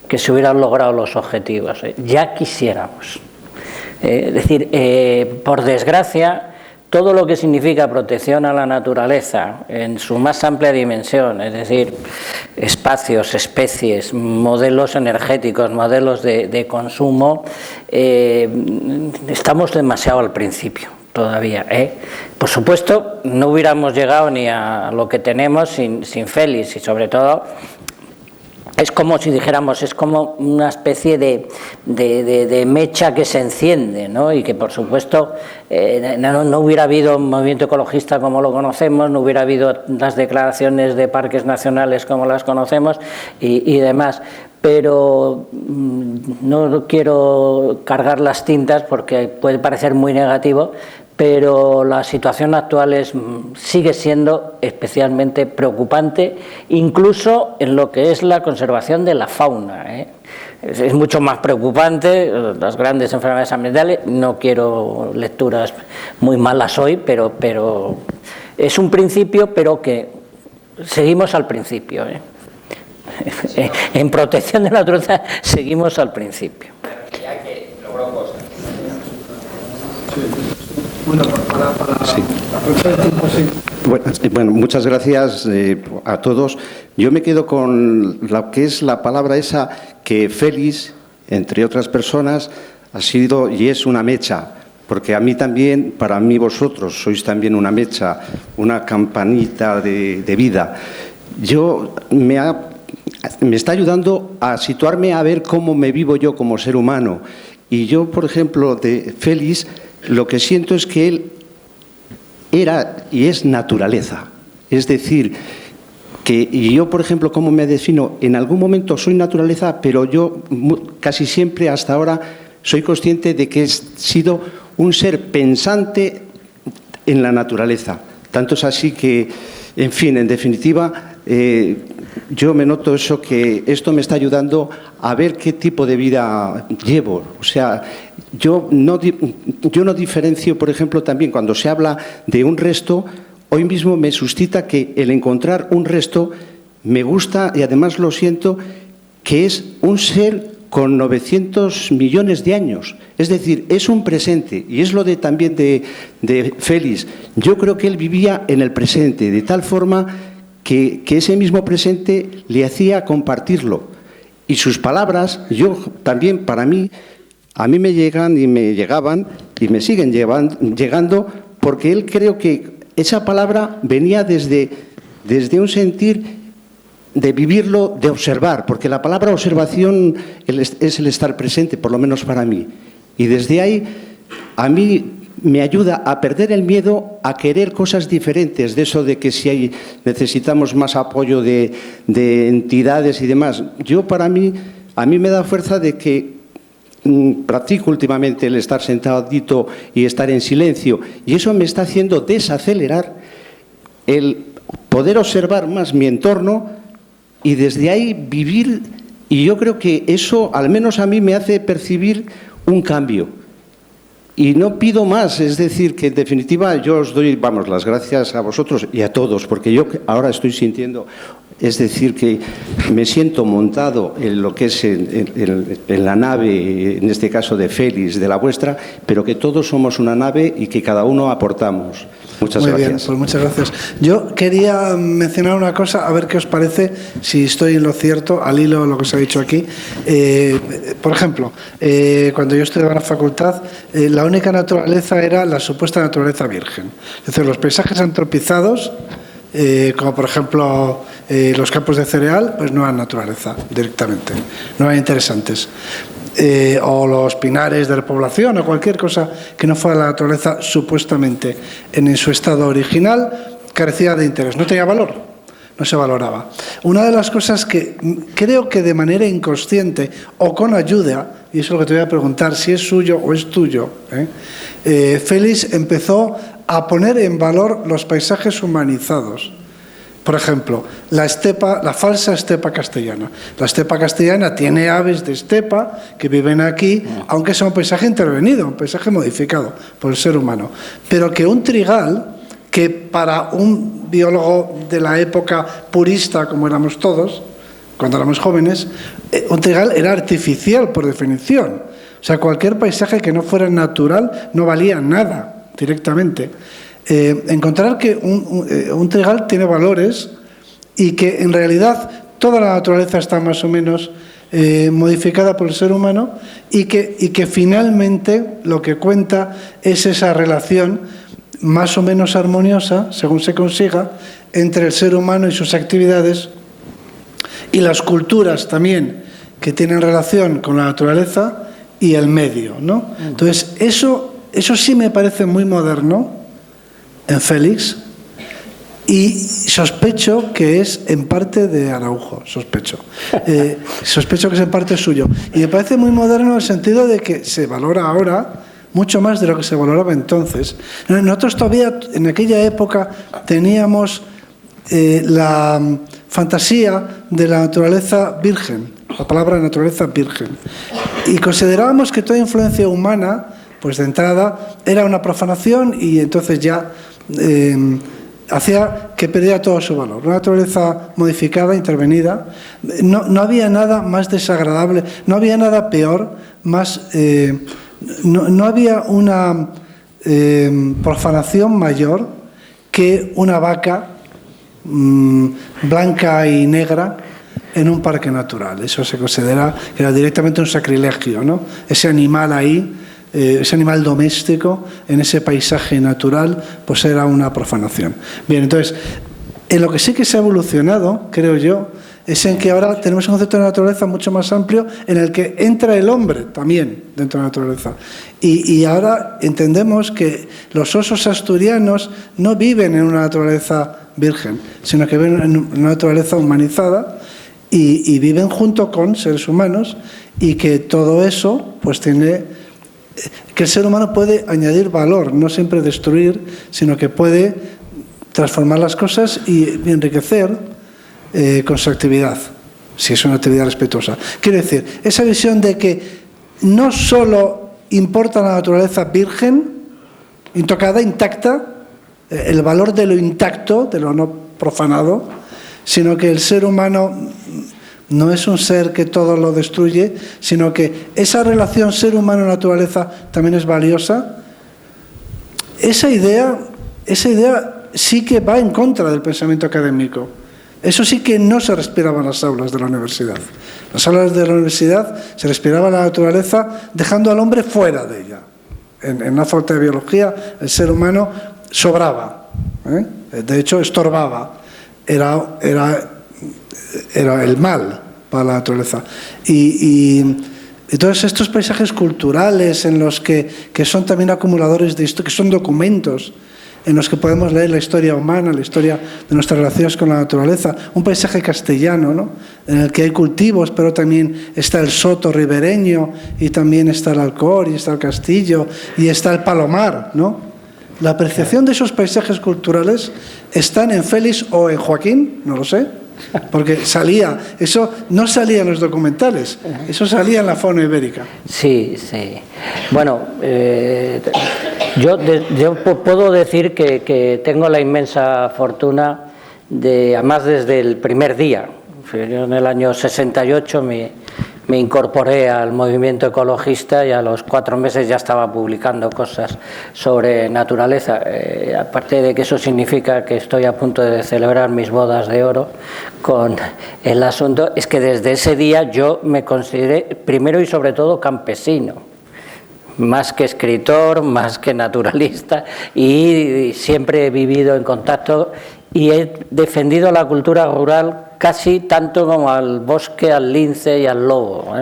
que se hubieran logrado los objetivos, ya quisiéramos. Es decir, por desgracia, todo lo que significa protección a la naturaleza en su más amplia dimensión, es decir, espacios, especies, modelos energéticos, modelos de consumo, estamos demasiado al principio todavía. Por supuesto, no hubiéramos llegado ni a lo que tenemos sin Félix, y sobre todo es como si dijéramos, es como una especie de mecha que se enciende, ¿no? Y que por supuesto no hubiera habido un movimiento ecologista como lo conocemos, no hubiera habido las declaraciones de parques nacionales como las conocemos y demás. Pero no quiero cargar las tintas porque puede parecer muy negativo, pero la situación actual sigue siendo especialmente preocupante, incluso en lo que es la conservación de la fauna. Es mucho más preocupante las grandes enfermedades ambientales. No quiero lecturas muy malas hoy, pero es un principio, pero que seguimos al principio. En protección de la naturaleza seguimos al principio. Bueno, muchas gracias a todos. Yo me quedo con lo que es la palabra esa que Félix, entre otras personas, ha sido y es una mecha, porque a mí también, para mí vosotros sois también una mecha, una campanita de vida. Me está ayudando a situarme a ver cómo me vivo yo como ser humano. Y yo, por ejemplo, de Félix, lo que siento es que él era y es naturaleza. Es decir, y yo, por ejemplo, ¿cómo me defino? En algún momento soy naturaleza, pero yo casi siempre hasta ahora soy consciente de que he sido un ser pensante en la naturaleza. Tanto es así que, en fin, en definitiva, yo me noto eso, que esto me está ayudando a ver qué tipo de vida llevo. O sea, yo no diferencio, por ejemplo, también cuando se habla de un resto, hoy mismo me suscita que el encontrar un resto me gusta, y además lo siento, que es un ser con 900 millones de años. Es decir, es un presente, y es lo también de Félix. Yo creo que él vivía en el presente, de tal forma que ese mismo presente le hacía compartirlo. Y sus palabras, yo también, para mí, a mí me llegan y me llegaban y me siguen llegando, porque él, creo que esa palabra venía desde un sentir de vivirlo, de observar, porque la palabra observación es el estar presente, por lo menos para mí. Y desde ahí, a mí me ayuda a perder el miedo a querer cosas diferentes, de eso de que si necesitamos más apoyo de entidades y demás. A mí me da fuerza de que practico últimamente el estar sentadito y estar en silencio, y eso me está haciendo desacelerar el poder observar más mi entorno y desde ahí vivir, y yo creo que eso, al menos a mí, me hace percibir un cambio. Y no pido más, es decir, que en definitiva yo os doy, las gracias a vosotros y a todos, porque yo ahora estoy sintiendo, es decir, que me siento montado en lo que es en la nave, en este caso de Félix, de la vuestra, pero que todos somos una nave y que cada uno aportamos. Muchas gracias. Muy bien, pues muchas gracias. Yo quería mencionar una cosa, a ver qué os parece, si estoy en lo cierto, al hilo de lo que se ha dicho aquí. Por ejemplo, cuando yo estudiaba en la facultad, la única naturaleza era la supuesta naturaleza virgen. Es decir, los paisajes antropizados, como por ejemplo los campos de cereal, pues no eran naturaleza directamente, no eran interesantes. O los pinares de la población, o cualquier cosa que no fuera la naturaleza supuestamente en su estado original, carecía de interés, no tenía valor, no se valoraba. Una de las cosas que creo que de manera inconsciente o con ayuda, y eso es lo que te voy a preguntar, si es suyo o es tuyo, Félix empezó a poner en valor los paisajes humanizados. Por ejemplo, la falsa estepa castellana. La estepa castellana tiene aves de estepa que viven aquí, aunque sea un paisaje intervenido, un paisaje modificado por el ser humano. Pero que un trigal, que para un biólogo de la época purista, como éramos todos, cuando éramos jóvenes, un trigal era artificial por definición. O sea, cualquier paisaje que no fuera natural no valía nada directamente. Encontrar que un trigal tiene valores y que en realidad toda la naturaleza está más o menos modificada por el ser humano y que finalmente lo que cuenta es esa relación más o menos armoniosa, según se consiga, entre el ser humano y sus actividades y las culturas también que tienen relación con la naturaleza y el medio, ¿no? Entonces, eso sí me parece muy moderno en Félix, y sospecho que es en parte de Araujo, sospecho que es en parte suyo, y me parece muy moderno en el sentido de que se valora ahora mucho más de lo que se valoraba entonces. Nosotros todavía en aquella época teníamos la fantasía de la naturaleza virgen, la palabra naturaleza virgen, y considerábamos que toda influencia humana, pues de entrada, era una profanación, y entonces ya hacía que perdiera todo su valor. Una naturaleza modificada, intervenida, no había nada más desagradable, no había nada peor, no había una profanación mayor que una vaca blanca y negra en un parque natural. Eso se considera que era directamente un sacrilegio, ¿no? Ese animal ahí, ese animal doméstico en ese paisaje natural, pues era una profanación. Bien, entonces, en lo que sí que se ha evolucionado, creo yo, es en que ahora tenemos un concepto de naturaleza mucho más amplio en el que entra el hombre también dentro de la naturaleza. Y ahora entendemos que los osos asturianos no viven en una naturaleza virgen, sino que viven en una naturaleza humanizada y viven junto con seres humanos, y que todo eso pues tiene... que el ser humano puede añadir valor, no siempre destruir, sino que puede transformar las cosas y enriquecer con su actividad, si es una actividad respetuosa. Quiero decir, esa visión de que no solo importa la naturaleza virgen, intocada, intacta, el valor de lo intacto, de lo no profanado, sino que el ser humano no es un ser que todo lo destruye, sino que esa relación ser humano-naturaleza también es valiosa. Esa idea sí que va en contra del pensamiento académico. Eso sí que no se respiraba en las aulas de la universidad. En las aulas de la universidad se respiraba la naturaleza dejando al hombre fuera de ella. En la facultad de biología el ser humano sobraba, de hecho estorbaba, era el mal para la naturaleza. Y todos estos paisajes culturales en los que son también acumuladores de esto, que son documentos en los que podemos leer la historia humana, la historia de nuestras relaciones con la naturaleza, un paisaje castellano, ¿no?, en el que hay cultivos, pero también está el soto ribereño, y también está el Alcor, y está el castillo, y está el palomar, ¿no? La apreciación de esos paisajes culturales están en Félix o en Joaquín, no lo sé, porque eso no salía en los documentales, eso salía en la fauna ibérica. Sí, sí. Bueno, yo puedo decir que tengo la inmensa fortuna de, además desde el primer día, yo en el año 68 me incorporé al movimiento ecologista y a los 4 meses ya estaba publicando cosas sobre naturaleza. Aparte de que eso significa que estoy a punto de celebrar mis bodas de oro con el asunto, es que desde ese día yo me consideré primero y sobre todo campesino, más que escritor, más que naturalista, y siempre he vivido en contacto y he defendido la cultura rural casi tanto como al bosque, al lince y al lobo,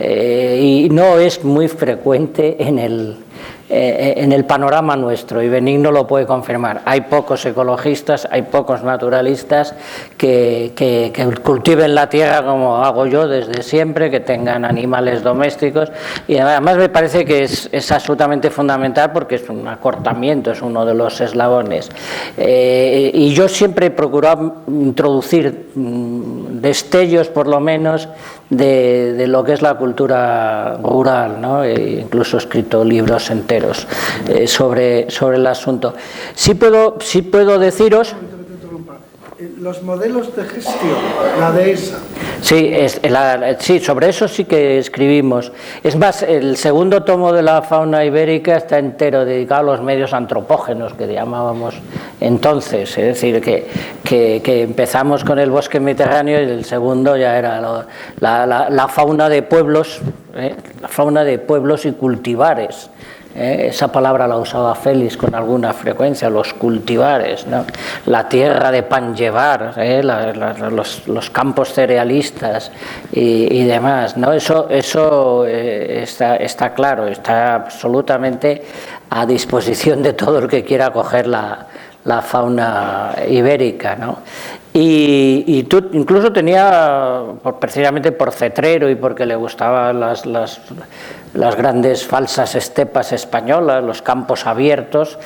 y no es muy frecuente en el panorama nuestro, y Benigno lo puede confirmar. Hay pocos ecologistas, hay pocos naturalistas que cultiven la tierra como hago yo desde siempre, que tengan animales domésticos, y además me parece que es absolutamente fundamental porque es un acortamiento, es uno de los eslabones. Y yo siempre he procurado introducir destellos, por lo menos, de lo que es la cultura rural, ¿no? Incluso he escrito libros enteros sobre el asunto. Sí puedo deciros... Los modelos de gestión, la dehesa. Sí, sobre eso sí que escribimos. Es más, el segundo tomo de la fauna ibérica está entero dedicado a los medios antropógenos, que llamábamos entonces. Es decir, que empezamos con el bosque mediterráneo y el segundo ya era la fauna de pueblos, la fauna de pueblos y cultivares. Esa palabra la usaba Félix con alguna frecuencia, los cultivares, ¿no? La tierra de pan llevar, los campos cerealistas y demás, ¿no? Eso está claro, está absolutamente a disposición de todo el que quiera coger la fauna ibérica, ¿no? Y tú incluso tenía, precisamente por cetrero y porque le gustaban las grandes falsas estepas españolas, los campos abiertos,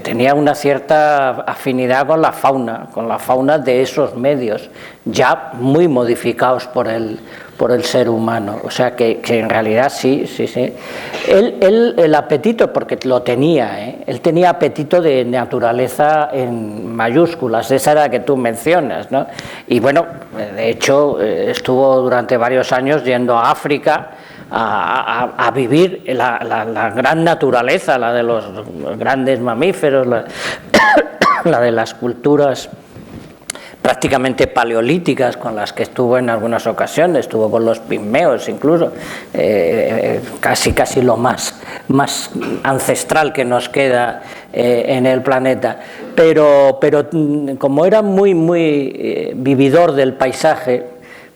tenía una cierta afinidad con la fauna de esos medios, ya muy modificados por el ser humano. O sea que en realidad sí. Él el apetito, porque lo tenía, él tenía apetito de naturaleza en mayúsculas, esa era la que tú mencionas, ¿no? Y bueno, de hecho estuvo durante varios años yendo a África a vivir la gran naturaleza, la de los grandes mamíferos, la de las culturas prácticamente paleolíticas con las que estuvo en algunas ocasiones, estuvo con los pigmeos incluso, casi lo más ancestral que nos queda en el planeta, pero como era muy vividor del paisaje,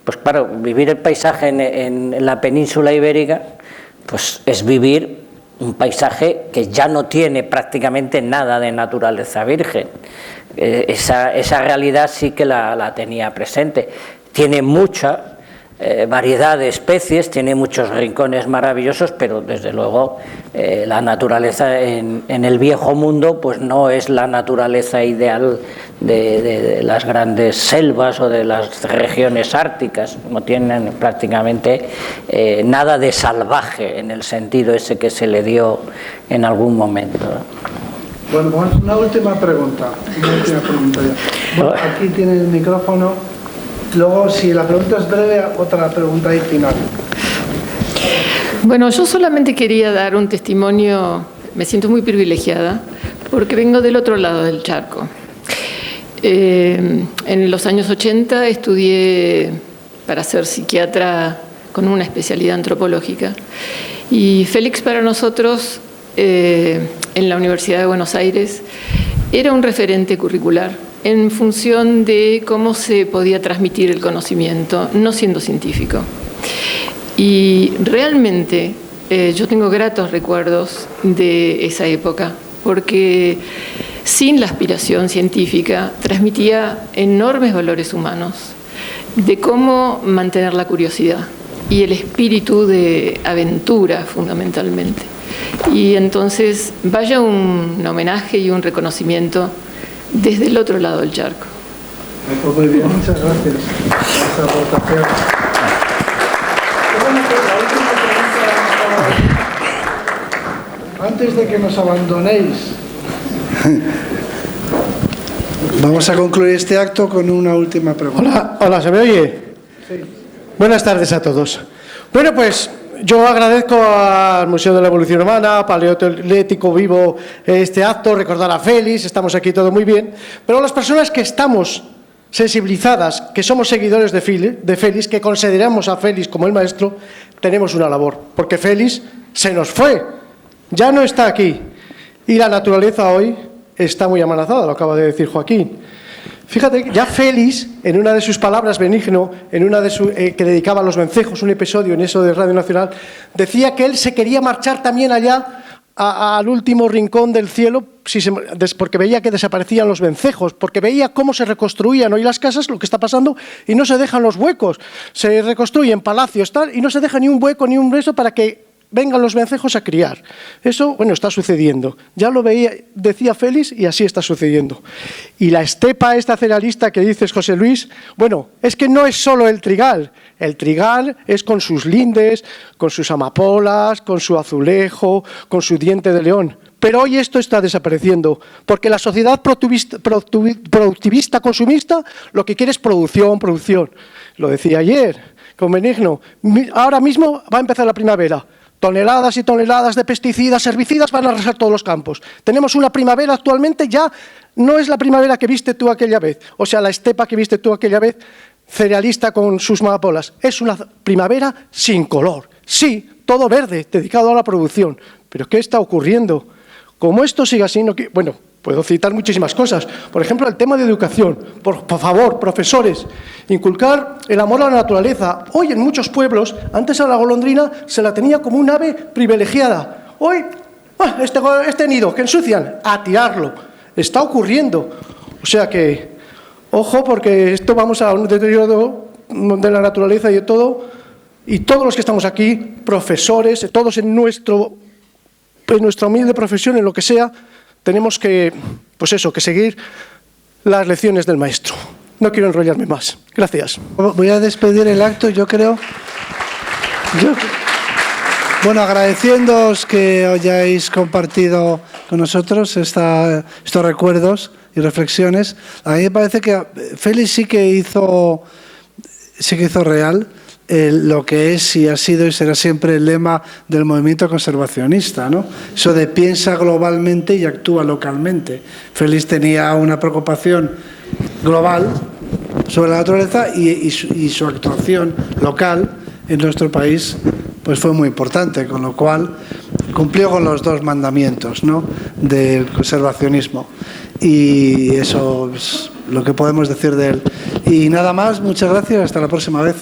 pues claro, vivir el paisaje en la península ibérica pues es vivir un paisaje que ya no tiene prácticamente nada de naturaleza virgen. Esa realidad sí que la tenía presente. Tiene mucha variedad de especies, tiene muchos rincones maravillosos, pero desde luego la naturaleza en el viejo mundo pues no es la naturaleza ideal de las grandes selvas o de las regiones árticas. No tienen prácticamente nada de salvaje en el sentido ese que se le dio en algún momento. Bueno, una última pregunta. Ya. Bueno, aquí tiene el micrófono. Luego, si la pregunta es breve, otra pregunta ahí final. Bueno, yo solamente quería dar un testimonio. Me siento muy privilegiada porque vengo del otro lado del charco. En los años 80 estudié para ser psiquiatra con una especialidad antropológica. Y Félix para nosotros, en la Universidad de Buenos Aires, era un referente curricular en función de cómo se podía transmitir el conocimiento, no siendo científico. Y realmente yo tengo gratos recuerdos de esa época, porque sin la aspiración científica transmitía enormes valores humanos, de cómo mantener la curiosidad y el espíritu de aventura fundamentalmente. Y entonces vaya un homenaje y un reconocimiento desde el otro lado del charco. Muy bien, muchas gracias por esa aportación. Antes de que nos abandonéis, vamos a concluir este acto con una última pregunta. Hola, ¿se me oye? Sí. Buenas tardes a todos. Bueno, pues yo agradezco al Museo de la Evolución Humana, Paleoatlético Vivo, este acto, recordar a Félix, estamos aquí todo muy bien, pero las personas que estamos sensibilizadas, que somos seguidores de Félix, que consideramos a Félix como el maestro, tenemos una labor, porque Félix se nos fue, ya no está aquí, y la naturaleza hoy está muy amenazada, lo acaba de decir Joaquín. Fíjate, ya Félix, en una de sus palabras, Benigno, en una de sus, que dedicaba a los vencejos, un episodio en eso de Radio Nacional, decía que él se quería marchar también allá al último rincón del cielo, porque veía que desaparecían los vencejos, porque veía cómo se reconstruían hoy las casas, lo que está pasando, y no se dejan los huecos. Se reconstruyen palacios, tal, y no se deja ni un hueco ni un beso para que vengan los vencejos a criar. Eso, bueno, está sucediendo. Ya lo veía, decía Félix, y así está sucediendo. Y la estepa esta cerealista que dices, José Luis, bueno, es que no es solo el trigal. El trigal es con sus lindes, con sus amapolas, con su azulejo, con su diente de león. Pero hoy esto está desapareciendo, porque la sociedad productivista, consumista, lo que quiere es producción, producción. Lo decía ayer con Benigno. Ahora mismo va a empezar la primavera. Toneladas y toneladas de pesticidas, herbicidas van a arrasar todos los campos. Tenemos una primavera actualmente, ya no es la primavera que viste tú aquella vez, o sea, la estepa que viste tú aquella vez, cerealista con sus amapolas. Es una primavera sin color. Sí, todo verde, dedicado a la producción. Pero ¿qué está ocurriendo? Como esto sigue así, bueno, puedo citar muchísimas cosas. Por ejemplo, el tema de educación. Por favor, profesores, inculcar el amor a la naturaleza. Hoy en muchos pueblos, antes a la golondrina se la tenía como un ave privilegiada. Hoy, este nido que ensucian, a tirarlo. Está ocurriendo. O sea que, ojo, porque esto vamos a un deterioro de la naturaleza y de todo. Y todos los que estamos aquí, profesores, todos en nuestra humilde profesión, en lo que sea, tenemos que, pues eso, que seguir las lecciones del maestro. No quiero enrollarme más. Gracias. Voy a despedir el acto, yo creo. Bueno, agradeciéndoos que hayáis compartido con nosotros estos recuerdos y reflexiones. A mí me parece que Félix sí que hizo real lo que es y ha sido y será siempre el lema del movimiento conservacionista, ¿no? Eso de piensa globalmente y actúa localmente. Félix tenía una preocupación global sobre la naturaleza y su actuación local en nuestro país pues fue muy importante, con lo cual cumplió con los dos mandamientos, ¿no?, del conservacionismo. Y eso es lo que podemos decir de él. Y nada más, muchas gracias, hasta la próxima vez.